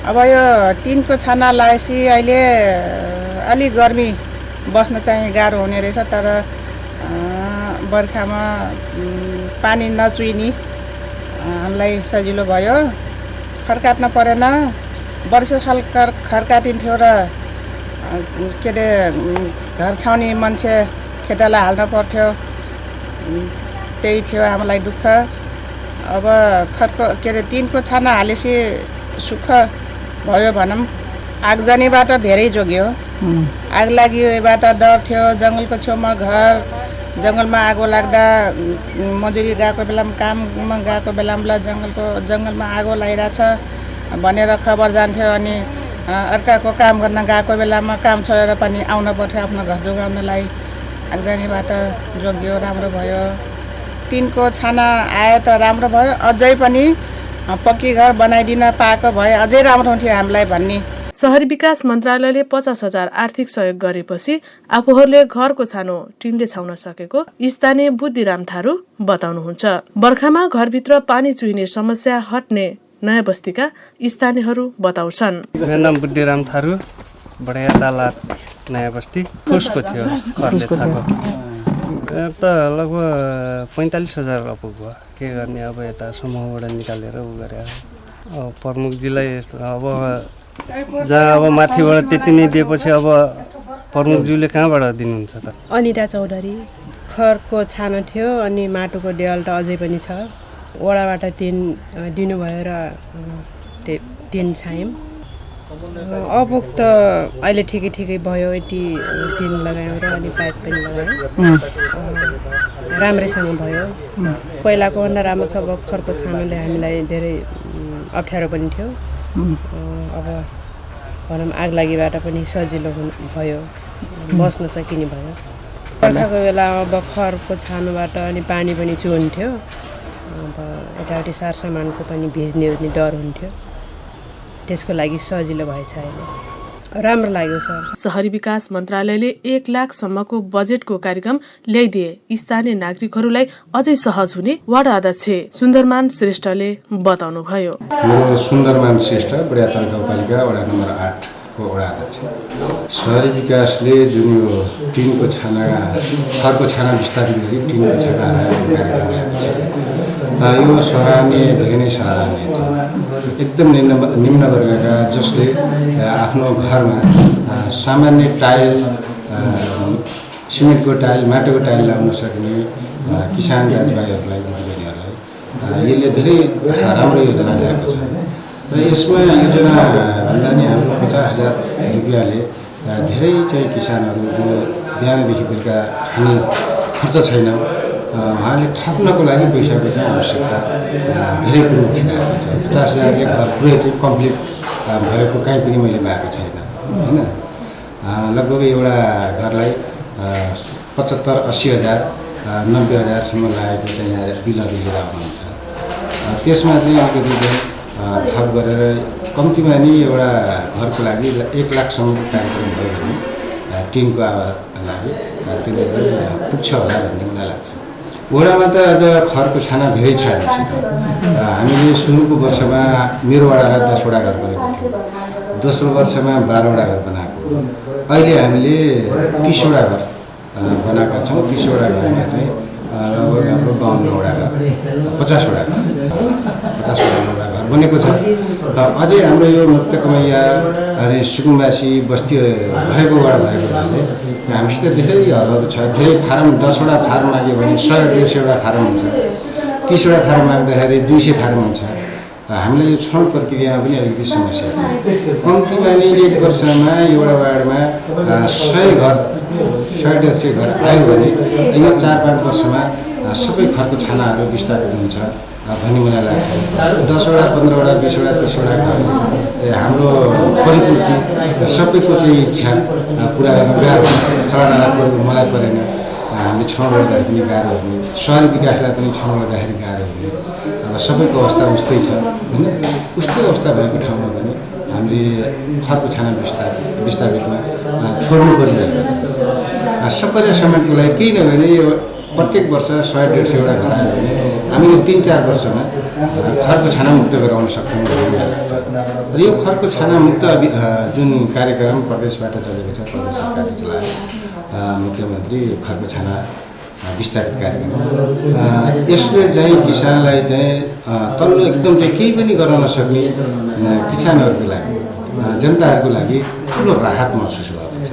अब यो टिनको छाना लगाएपछि अहिले अलि गर्मी बस्न चाहिँ गाह्रो हुने रहेछ। तर बर्खामा पानी नचुहिने हामीलाई सजिलो भयो। खर काट्न परेन। वर्षसाल खर काटिन्थ्यो र के अरे घर छाउने मान्छे खेताला हाल्न पर्थ्यो, त्यही थियो हामीलाई दुःख। अब खरको के अरे टिनको छाना हालेपछि सुख भयो भनौँ। आगजनीबाट धेरै जोग्यो। आग लागिबाट डर थियो। जङ्गलको छेउमा घर, जङ्गलमा आगो लाग्दा मजुरी गएको बेलामा, काममा गएको बेलामा जङ्गलमा आगो लागिरहेछ भनेर खबर जान्थ्यो। अनि अर्काको काम गर्न गएको बेलामा काम छोडेर पनि आउन पर्थ्यो आफ्नो घर जोगाउनलाई। आगजनीबाट जोग्यो, राम्रो भयो। टिनको छाना आयो त राम्रो भयो। अझै पनि पक्की घर बनाइदिन पाएको भए अझै राम्रो हुन्थ्यो हामीलाई भन्ने। शहरी विकास मन्त्रालयले 50,000 आर्थिक सहयोग गरेपछि आफूहरूले घरको छानो टिनले छाउन सकेको स्थानीय बुद्धिराम थारू बताउनुहुन्छ। बर्खामा घरभित्र पानी चुहिने समस्या हट्ने नयाँ बस्तीका स्थानीयहरू बताउँछन्। मेरो नाम बुद्धिराम थारू, बडैयाताल 8 नयाँ बस्ती। फुसको थियो खरले छाएको त लगभग 45,000 पुग्यो। के गर्ने अब यता समूहबाट निकालेर उ गरे। अब प्रमुखजीलाई यस्तो अब जहाँ अब माथिबाट त्यति नै दिएपछि अब प्रमुखज्यूले कहाँबाट दिनुहुन्छ त? अनिता चौधरी, खरको छानो थियो अनि माटोको देवाल त अझै पनि छ। वडाबाट टिन दिनुभयो र टिन छायौँ। अपुग त अहिले ठिकै भयो। यति टिन लगायौँ र अनि पाइप पनि लगायौँ। राम्रैसँग भयो। पहिलाको भन्दा राम्रो छ। अब खरको छानोले हामीलाई धेरै अप्ठ्यारो पनि थियो। अब भनौँ आग लागिबाट पनि सजिलो भयो, बस्न सकिने भयो। बर्खाको बेलामा अब खरको छानोबाट अनि पानी पनि चुहुन्थ्यो। अब यताउति सरसामानको पनि भिज्ने डर हुन्थ्यो। त्यसको लागि सजिलो भएछ। अहिले राम्रो लाग्यो सर। शहरी विकास मन्त्रालयले 1 लाखसम्मको बजेटको कार्यक्रम ल्याइदिए स्थानीय नागरिकहरूलाई अझै सहज हुने वडा अध्यक्ष सुन्दरमान श्रेष्ठले बताउनुभयो। मेरो सुन्दरमान श्रेष्ठ, बडैयाताल गाउँपालिका वडा नम्बर 8 को वडा अध्यक्ष। शहरी विकासले जुन यो टिनको छाना, खरको छाना विस्तारित गरी टिनको छाना हराउने कार्यक्रम ल्याएको छ, यो सराहनीय, धेरै नै सराहनीय छ। एकदम निम्न वर्गका जसले आफ्नो घरमा सामान्य टाइल, सिमेन्टको टाइल, माटोको टाइल लगाउन सक्ने किसान दाजुभाइहरूलाई, दिदीबहिनीहरूलाई यसले धेरै राम्रो योजना ल्याएको छ। तर यसमा योजना भन्दा नि हाम्रो 50,000 रुपियाँले धेरै चाहिँ किसानहरू जो बिहानदेखि बेलुका खाने खर्च छैन उहाँले थप्नको लागि पैसाको चाहिँ आवश्यकता धेरै कुरो उठिरहेको छ। 50,000ले घर पुरै चाहिँ कम्प्लिट भएको कहीँ पनि मैले पाएको छैन होइन। लगभग एउटा घरलाई 75-80,000 90,000सम्म लागेको चाहिँ यहाँ बिलहरू लिएर आउनुहुन्छ। त्यसमा चाहिँ अलिकति चाहिँ थप गरेर कम्तीमा नि एउटा घरको लागि 1 लाखसम्मको कार्यक्रम भयो भने टिनको लागि त्यसले चाहिँ पुग्छ होला भन्ने मलाई लाग्छ। वडामा त अझ खरको छाना धेरै छ हामीसित। हामीले सुरुको वर्षमा मेरो वडालाई 10 वटा घर बनाएको थियो, दोस्रो वर्षमा 12 वटा घर बनाएको, अहिले हामीले 30 वटा घर बनाएका छौँ। 30 वटा घरमा चाहिँ लगभग हाम्रो 52 वटा घर 50 वटा घर 50 वटा घर बनेको छ। अझै हाम्रो यो मुक्तकमैया अनि सुकुम्बासी बस्ती भएको वडा भएको हुनाले हामीसित धेरै घरहरू छ। धेरै फार्म 10 वटा फार्म लाग्यो भने 100-150 वटा फार्म हुन्छ। 30 वटा फार्म लाग्दाखेरि 200 फार्म हुन्छ। हामीलाई यो छनौट प्रक्रियामा पनि अलिकति समस्या छ। कम्तीमा नै 1 वर्षमा एउटा वार्डमा 100 घर 100-150 घर आयो भने यो 4-5 वर्षमा सबै खरको छानाहरू विस्थापित हुन्छ भन्ने मलाई लाग्छ। 10 वटा 15 वटा 20 वटा 30 वटा घरले हाम्रो परिपूर्ति सबैको चाहिँ इच्छा पुरा गर्न गाह्रो हुन्छ। फलानालाई परेको मलाई परेन, हामीले छनौट गर्दाखेरि पनि गाह्रो हुने, सहरी विकासलाई पनि छनौट गर्दाखेरि गाह्रो हुने। अब सबैको अवस्था उस्तै छ होइन। उस्तै अवस्था भएको ठाउँमा पनि हामीले खरको छाना विस्थापितमा छोड्नु परिरहेको छ। सबैलाई समेट्नुको लागि केही नभए यो प्रत्येक वर्ष 100-150 वटा घर आयो भने हामीले 3-4 वर्षमा खरको छाना मुक्त गराउन सक्छौँ भन्ने मलाई लाग्छ। र यो खरको छाना मुक्त जुन कार्यक्रम प्रदेशबाट चलेको छ, प्रदेश सरकारले चलाएको मुख्यमन्त्री खरको छाना विस्तारित कार्यक्रम, यसले चाहिँ किसानलाई चाहिँ तल्लो एकदम चाहिँ केही पनि गर्न नसक्ने किसानहरूको लागि जनताहरूको लागि ठुलो राहत महसुस भएको छ।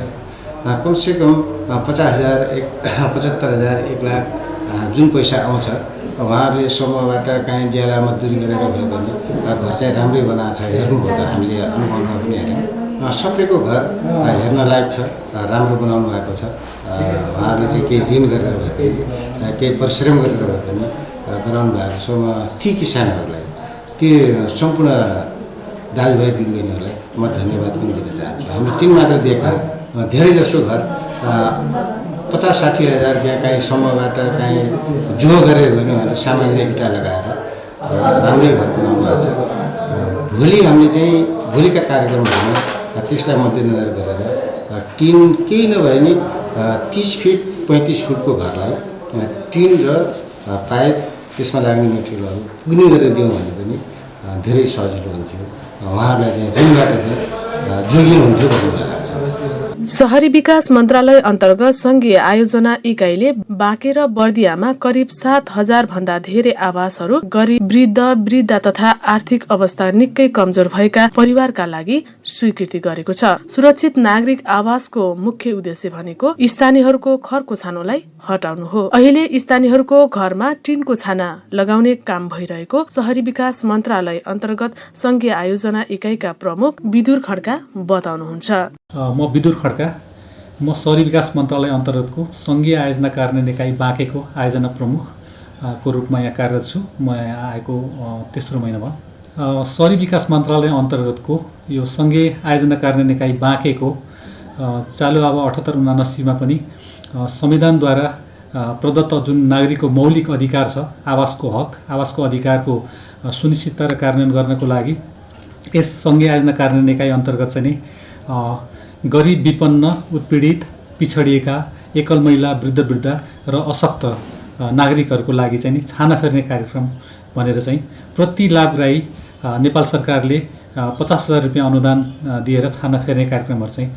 कमसेकम 50,000 75,000 1 लाख जुन पैसा आउँछ उहाँहरूले समूहबाट काहीँ ज्याला मजदुरी गरेर भयो भने घर चाहिँ राम्रै बनाएको छ। हेर्नुभयो त हामीले अनुभवमा पनि हेऱ्यौँ। सबैको घर हेर्न लायक छ, राम्रो बनाउनु भएको छ। उहाँहरूले चाहिँ केही ऋण गरेर भए पनि केही परिश्रम गरेर भए पनि बनाउनु भएको छ। ती किसानहरूलाई ती सम्पूर्ण दाजुभाइ दिदीबहिनीहरूलाई म धन्यवाद पनि दिन चाहन्छु। हामीले 3 मात्र दिएका धेरैजसो घर 50-60 हजार बिहा काहीँ समूहबाट काहीँ जो गरेर भने भनेर सामान्य इँटा लगाएर राम्रै घर बनाउनु भएको छ। भोलि हामीले चाहिँ भोलिका कार्यक्रमहरूमा त्यसलाई मध्यनजर गरेर टिन केही नभए नि 30 फिट 35 फिटको घरलाई टिन र पाइप त्यसमा लाग्ने मेटेरियलहरू पुग्ने गरेर दिउँ भने पनि धेरै सजिलो हुन्थ्यो। उहाँहरूलाई चाहिँ ऋणबाट चाहिँ जोगिनुहुन्थ्यो भन्ने मलाई लाग्छ। शहरी विकास मन्त्रालय अन्तर्गत संघीय आयोजना इकाइले बाँके र बर्दियामा करिब 7,000 भन्दा धेरै आवासहरू गरीब वृद्ध तथा आर्थिक अवस्था निकै कमजोर भएका परिवारका लागि स्वीकृति गरेको छ। सुरक्षित नागरिक आवासको मुख्य उद्देश्य भनेको स्थानीयहरूको खरको छानोलाई हटाउनु हो। अहिले स्थानीयहरूको घरमा टिनको छाना लगाउने काम भइरहेको शहरी विकास मन्त्रालय अन्तर्गत संघीय आयोजना इकाइका प्रमुख विदुर खड्का बताउनुहुन्छ। म विदुर खड्का, म शहरी विकास मन्त्रालय अन्तर्गतको सङ्घीय आयोजना कार्यान्वयन इकाइ बाँकेको आयोजना प्रमुखको रूपमा यहाँ कार्यरत छु। म यहाँ आएको तेस्रो महिना भयो। शहरी विकास मन्त्रालय अन्तर्गतको यो सङ्घीय आयोजना कार्यान्वयन इकाइ बाँकेको चालु अब 78-79 पनि संविधानद्वारा प्रदत्त जुन नागरिकको मौलिक अधिकार छ आवासको हक, आवासको अधिकारको सुनिश्चितता र कार्यान्वयन गर्नको लागि यस सङ्घीय आयोजना कार्यान्वयन इकाइ अन्तर्गत चाहिँ नि गरिब, विपन्न, उत्पीडित, पिछडिएका, एकल महिला, वृद्ध र अशक्त नागरिकहरूको लागि चाहिँ नि छाना फेर्ने कार्यक्रम भनेर चाहिँ प्रति लाभग्राही नेपाल सरकारले 50,000 रुपियाँ अनुदान दिएर छाना फेर्ने कार्यक्रमहरू चाहिँ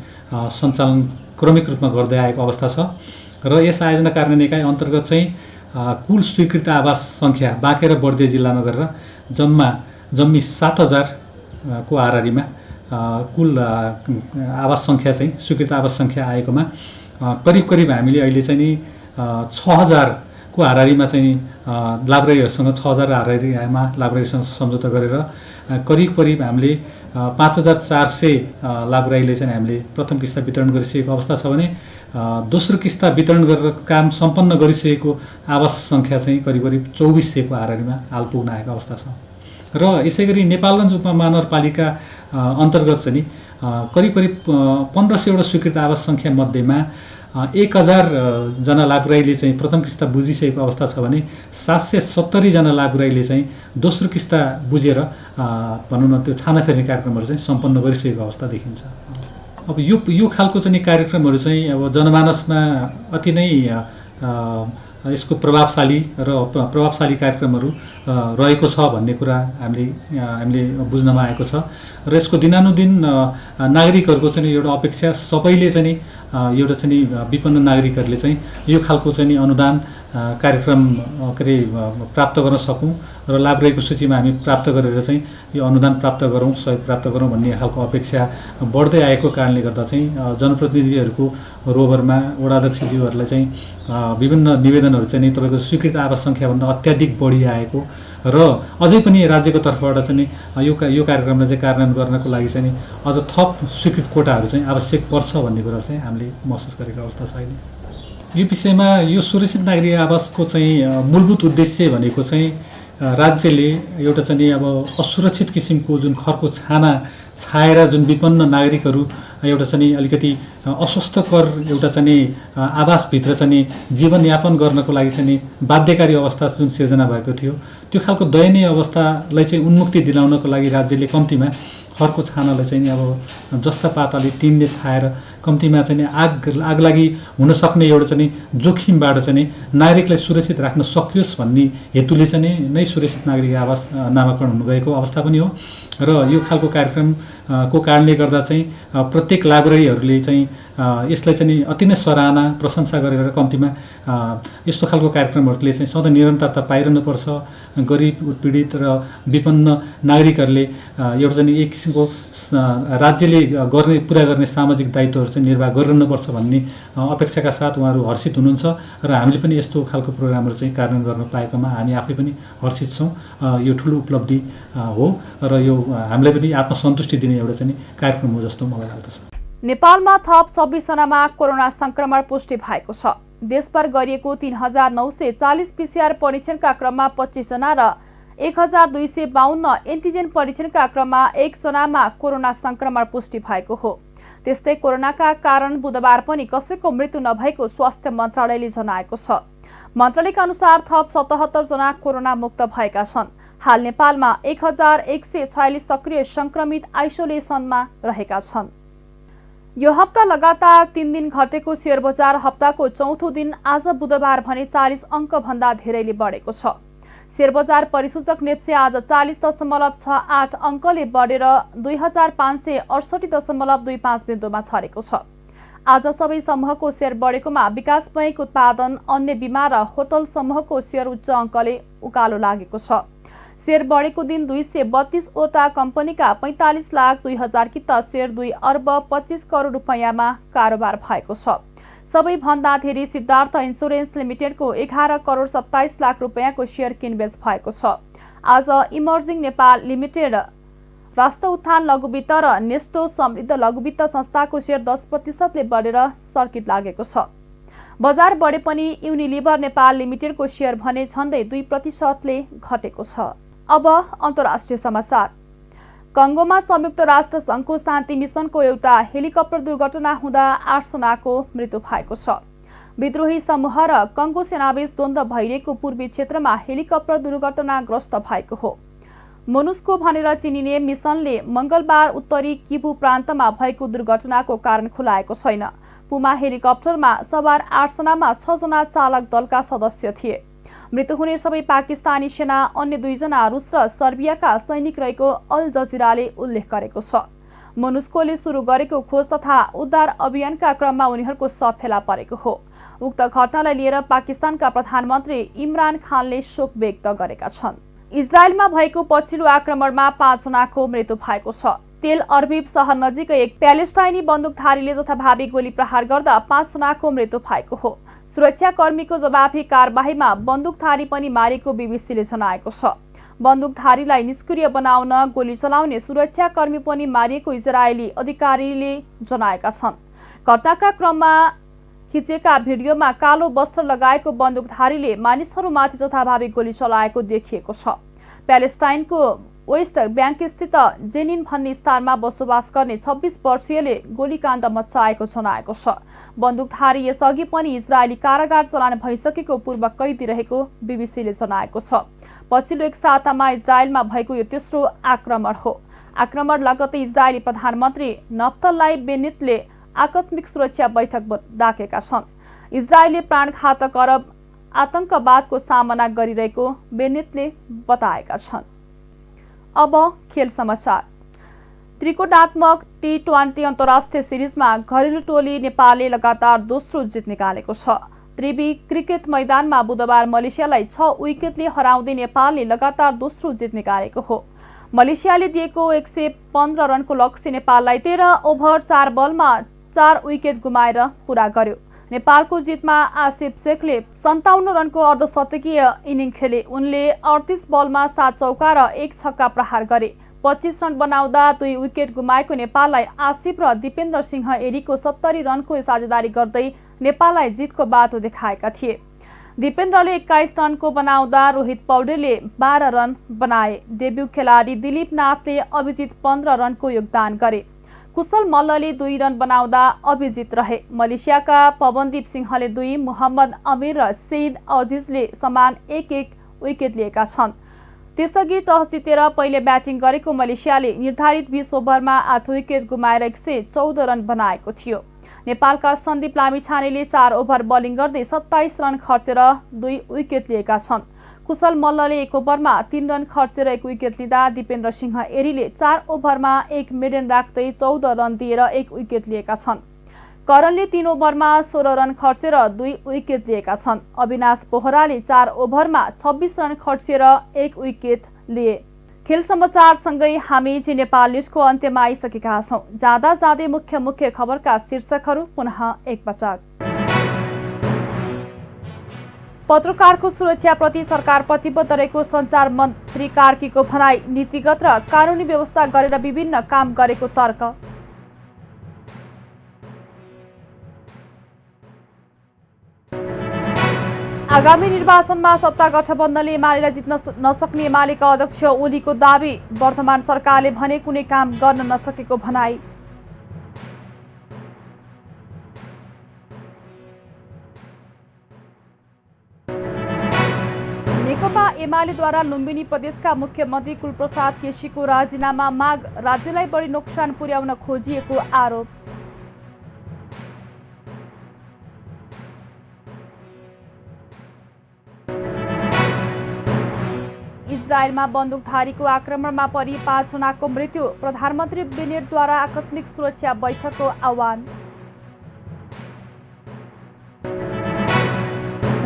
सञ्चालन क्रमिक रूपमा गर्दै आएको अवस्था छ। र यस आयोजना कार्यान्वयन इकाइ अन्तर्गत चाहिँ कुल स्वीकृत आवास सङ्ख्या बाँके र बर्दिया जिल्लामा गरेर जम्मी 7,000 को आरारीमा कुल आवास सङ्ख्या चाहिँ स्वीकृत आवास सङ्ख्या आएकोमा करिब हामीले अहिले चाहिँ नि 6,000 को हाराहारीमा चाहिँ लाभ्रेरीहरूसँग 6000 हाराहारीमा लाभ्रेरीसँग सम्झौता गरेर करिब हामीले 5400 लाभ्रेरीले चाहिँ हामीले प्रथम किस्ता वितरण गरिसकेको अवस्था छ भने दोस्रो किस्ता वितरण गरेर काम सम्पन्न गरिसकेको आवास सङ्ख्या चाहिँ करिब 2400 को हाराहारीमा हाल पुग्न आएको अवस्था छ। र यसै गरी नेपालगञ्ज उपमहानगरपालिका अन्तर्गत चाहिँ करिब 1500 स्वीकृत आवास सङ्ख्या मध्येमा 1000 जना लाभ्रेरीले चाहिँ प्रथम किस्ता बुझिसकेको अवस्था छ भने 770 जना लाभ्रेरीले चाहिँ दोस्रो किस्ता बुझेर भनौँ न त्यो छाना फेर्ने कार्यक्रमहरू चाहिँ सम्पन्न गरिसकेको अवस्था देखिन्छ। अब यो खालको चाहिँ कार्यक्रमहरू चाहिँ अब जनमानसमा अति नै यसको प्रभावशाली कार्यक्रमहरू रहेको छ भन्ने कुरा हामीले बुझ्नमा आएको छ र यसको दिनानुदिन नागरिकहरूको चाहिँ एउटा अपेक्षा सबैले चाहिँ एउटा चाहिँ विपन्न नागरिकहरूले चाहिँ यो खालको चाहिँ अनुदान कार्यक्रम प्राप्त गर्न सकौँ र लाभ्रेरीको सूचीमा हामी प्राप्त गरेर चाहिँ यो अनुदान प्राप्त गरौँ, सहयोग प्राप्त गरौँ भन्ने खालको अपेक्षा बढ्दै आएको कारणले गर्दा चाहिँ जनप्रतिनिधिहरूको रोभरमा वडाध्यक्षज्यूहरूलाई चाहिँ विभिन्न निवेदनहरू चाहिँ तपाईँको स्वीकृत आवास सङ्ख्याभन्दा अत्याधिक बढी आएको र अझै पनि राज्यको तर्फबाट चाहिँ यो कार्यक्रमलाई चाहिँ कार्यान्वयन गर्नको लागि चाहिँ अझ थप स्वीकृत कोटाहरू चाहिँ आवश्यक पर्छ भन्ने कुरा चाहिँ हामीले महसुस गरेको अवस्था छ अहिले। यो विषयमा यो सुरक्षित नागरिक आवासको चाहिँ मूलभूत उद्देश्य भनेको चाहिँ राज्यले एउटा चाहिँ अब असुरक्षित किसिमको जुन खरको छाना छाएर जुन विपन्न नागरिकहरू एउटा चाहिँ अलिकति अस्वस्थकर एउटा चाहिँ आवासभित्र चाहिँ जीवनयापन गर्नको लागि चाहिँ बाध्यकारी अवस्था जुन सिर्जना भएको थियो त्यो खालको दयनीय अवस्थालाई चाहिँ उन्मुक्ति दिलाउनको लागि राज्यले कम्तीमा खरको छानालाई चाहिँ अब जस्ता पाताले टिनले छाएर कम्तीमा चाहिँ आग लागि हुन सक्ने एउटा चाहिँ जोखिमबाट चाहिँ नागरिकलाई सुरक्षित राख्न सकियोस् भन्ने हेतुले चाहिँ नै सुरक्षित नागरिक आवास नामाकरण हुन गएको अवस्था पनि हो र यो खालको कार्यक्रम को कारणले गर्दा चाहिँ प्रत्येक लाभ्रेरीहरूले चाहिँ यसलाई चाहिँ अति नै सराहना प्रशंसा गरेर कम्तीमा यस्तो खालको कार्यक्रमहरूले चाहिँ सधैँ निरन्तरता पाइरहनुपर्छ। गरिब उत्पीडित र विपन्न नागरिकहरूले एउटा चाहिँ एक किसिमको राज्यले पुरा गर्ने सामाजिक दायित्वहरू चाहिँ निर्वाह गरिरहनुपर्छ भन्ने अपेक्षाका साथ उहाँहरू हर्षित हुनुहुन्छ र हामीले पनि यस्तो खालको प्रोग्रामहरू चाहिँ कार्यान्वयन गर्न पाएकोमा हामी आफै पनि हर्षित छौँ। यो ठुलो उपलब्धि हो र यो हामीलाई पनि आत्मसन्तुष्टि दिने एउटा चाहिँ कार्यक्रम हो जस्तो मलाई लाग्दछ। नेपालमा थप 26 जनामा कोरोना संक्रमण पुष्टि भएको छ। देशभर गरिएको 3940 पीसीआर परीक्षणका क्रममा 25 जना र 1252 एन्टिजेन परीक्षणका क्रममा 1 जनामा कोरोना संक्रमण पुष्टि भएको हो। त्यस्तै कोरोनाका कारण बुधबार पनि कसैको मृत्यु नभएको स्वास्थ्य मन्त्रालयले जनाएको छ। मन्त्रालयका अनुसार थप 77 जना कोरोना मुक्त भएका छन्। हाल नेपालमा 1146 सक्रिय संक्रमित आइसोलेसनमा रहेका छन्। यो हप्ता लगातार 3 दिन घटेको शेयर बजार हप्ताको चौथो दिन आज बुधबार भने 40 अङ्क भन्दा धेरैले बढेको छ। शेयर बजार परिसूचक नेप्से आज 40.68 अङ्कले बढेर 2568.25 बिन्दुमा छरेको छ। आज सबै समूहको शेयर बढेकोमा विकास बैंक उत्पादन, अन्य बीमा र होटल समूहको शेयर उच्च अङ्कले उकालो लागेको छ। शेयर बढेको दिन 232 वटा कम्पनीका 45,02,000 किता शेयर 2 अर्ब 25 करोड रुपैयाँमा कारोबार भएको छ। सबैभन्दा धेरै सिद्धार्थ इन्स्योरेन्स लिमिटेडको 11 करोड 27 लाख रुपैयाँको शेयर किनबेच भएको छ। आज इमर्जिङ नेपाल लिमिटेड, राष्ट्र उत्थान लघुवित्त र नेस्टो समृद्ध लघुवित्त संस्थाको शेयर 10% बढेर सर्किट लागेको छ। बजार बढे पनि युनिलिभर नेपाल लिमिटेडको शेयर भने झन्डै 2% घटेको छ। अब अन्तर्राष्ट्रिय समाचार। कङ्गोमा संयुक्त राष्ट्र संघको शान्ति मिसनको एउटा हेलिकप्टर दुर्घटना हुँदा 8 जनाको मृत्यु भएको छ। विद्रोही समूह र कङ्गो सेनाबीच द्वन्द्व भइरहेको पूर्वी क्षेत्रमा हेलिकप्टर दुर्घटनाग्रस्त भएको हो। मोनुस्को भनेर चिनिने मिसनले मंगलबार उत्तरी किबु प्रान्तमा भएको दुर्घटनाको कारण खुलाएको छैन। पुमा हेलिकप्टरमा सवार 8 जनामा 6 जना चालक दलका सदस्य थिए। मृत्यु हुने सबै पाकिस्तानी सेना, अन्य 2 जना रुस र सर्बियाका सैनिक रहेको अल जजिराले उल्लेख गरेको छ। मोनुस्कोले सुरु गरेको खोज तथा उद्धार अभियानका क्रममा उनीहरूको शव फेला परेको हो। उक्त घटनालाई लिएर पाकिस्तानका प्रधानमन्त्री इमरान खानले शोक व्यक्त गरेका छन्। इजरायलमा भएको पछिल्लो आक्रमणमा 5 जनाको मृत्यु भएको छ। तेल अभिव सहर नजिकै एक प्यालेस्टाइनी बन्दुकधारीले जथाभावी गोली प्रहार गर्दा 5 जनाको मृत्यु भएको हो। सुरक्षाकर्मीको जवाफी कारबाहीमा बन्दुकधारी पनि मारेको बीबीसीले जनाएको छ। बन्दुकधारीलाई निष्क्रिय बनाउन गोली चलाउने सुरक्षाकर्मी पनि मारिएको इजरायली अधिकारीले जनाएका छन्। घटनाका क्रममा खिचेका भिडियोमा कालो वस्त्र लगाएको बन्दुकधारीले मानिसहरूमाथि जथाभावी गोली चलाएको देखिएको छ। प्यालेस्टाइनको वेस्ट ब्याङ्क स्थित जेनिन भन्ने स्थानमा बसोबास गर्ने 26 वर्षीयले गोलीकाण्ड मचाएको जनाएको छ। बन्दुकधारी यसअघि पनि इजरायली कारागार चलान भइसकेको पूर्व कैदी रहेको बीबीसीले जनाएको छ। पछिल्लो एक सातामा इजरायलमा भएको यो तेस्रो आक्रमण हो। आक्रमण लगत्तै इजरायली प्रधानमन्त्री नफ्तलाई बेनेटले आकस्मिक सुरक्षा बैठक डाकेका छन्। इजरायलले प्राणघातक अरब आतंकवादको सामना गरिरहेको बेनेटले बताएका छन्। अब खेल समाचार। त्रिकोणात्मक T20 अन्तर्राष्ट्रिय सिरिजमा घरेलु टोली नेपालले लगातार दोस्रो जित निकालेको छ। त्रिवी क्रिकेट मैदानमा बुधबार मलेसियालाई 6 विकेटले हराउँदै नेपालले लगातार दोस्रो जित निकालेको हो। मलेसियाले दिएको 115 रनको लक्ष्य नेपाललाई 13 ओभर 4 बलमा 4 विकेट गुमाएर पूरा गर्यो। नेपालको जितमा आसिफ शेखले 57 रनको अर्धशतकीय इनिङ खेले। उनले 38 बलमा 7 चौका र 1 छक्का प्रहार गरे। 25 रन बनाउँदा 2 विकेट गुमाएको नेपाललाई आसिफ र दिपेन्द्र सिंह एरीको 70 रनको साझेदारी गर्दै नेपाललाई जितको बाटो देखाएका थिए। दिपेन्द्रले 21 रनको बनाउँदा रोहित पौडेलले 12 रन बनाए। डेब्यू खेलाडी दिलीप नाथले अभिजित 15 रनको योगदान गरे। कुशल मल्लले 2 रन बनाउँदा अभिजित रहे। मलेसियाका पवनदीप सिंहले 2, मोहम्मद अमीर र सैद अजिजले समान 1-1 विकेट लिएका छन्। त्यसअघि टस जितेर पहिले ब्याटिङ गरेको मलेसियाले निर्धारित 20 ओभरमा 8 विकेट गुमाएर 114 रन बनाएको थियो। नेपालका सन्दीप लामिछानेले 4 ओभर बोलिङ गर्दै 27 रन खर्चेर 2 विकेट लिएका छन्। कुशल मल्लले 1 ओभरमा 3 रन खर्चेर 1 विकेट लिँदा दिपेन्द्र सिंह एरीले 4 ओभरमा 1 मेडेन राख्दै 14 रन दिएर 1 विकेट लिएका छन्। करणले 3 ओभरमा 16 रन खर्चेर 2 विकेट लिएका छन्। अविनाश बोहराले 4 ओभरमा 26 रन खर्चेर 1 विकेट लिए। खेल समाचारसँगै हामी जी नेपाल न्युजको अन्त्यमा आइसकेका छौँ। जाँदा जाँदै मुख्य खबरका शीर्षकहरू पुनः एकपटक। पत्रकारको सुरक्षाप्रति सरकार प्रतिबद्ध रहेको सञ्चार मन्त्री कार्कीको भनाई। नीतिगत र कानुनी व्यवस्था गरेर विभिन्न काम गरेको तर्क। आगामी निर्वाचनमा सत्ता गठबन्धनले एमालेलाई जित्न नसक्ने एमालेका अध्यक्ष ओलीको दावी। वर्तमान सरकारले भने कुनै काम गर्न नसकेको भनाई। नेकपा एमालेद्वारा लुम्बिनी प्रदेशका मुख्यमन्त्री कुलप्रसाद केसीको राजीनामा माग। राज्यलाई बढी नोक्सान पुर्याउन खोजिएको आरोप। इजरायलमा बन्दुकधारीको आक्रमणमा परि 5 जनाको मृत्यु। प्रधानमन्त्री बेनेटद्वारा आकस्मिक सुरक्षा बैठकको आह्वान।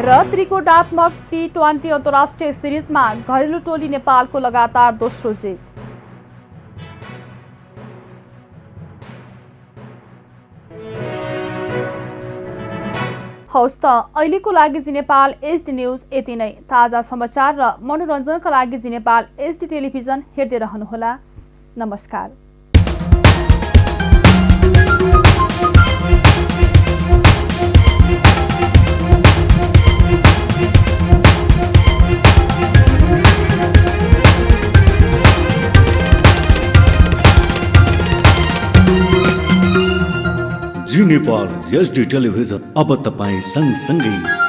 र त्रिकोणात्मक T20 अन्तर्राष्ट्रिय सिरिजमा घरेलु टोली नेपालको लगातार दोस्रो जित। हौस् त अहिलेको लागि जी नेपाल HD न्युज यति नै। ताजा समाचार र मनोरञ्जनका लागि जी नेपाल HD टेलिभिजन हेर्दै रहनुहोला। नमस्कार। जी नेपाल HD टेलिभिजन अब तपाईँ सँगसँगै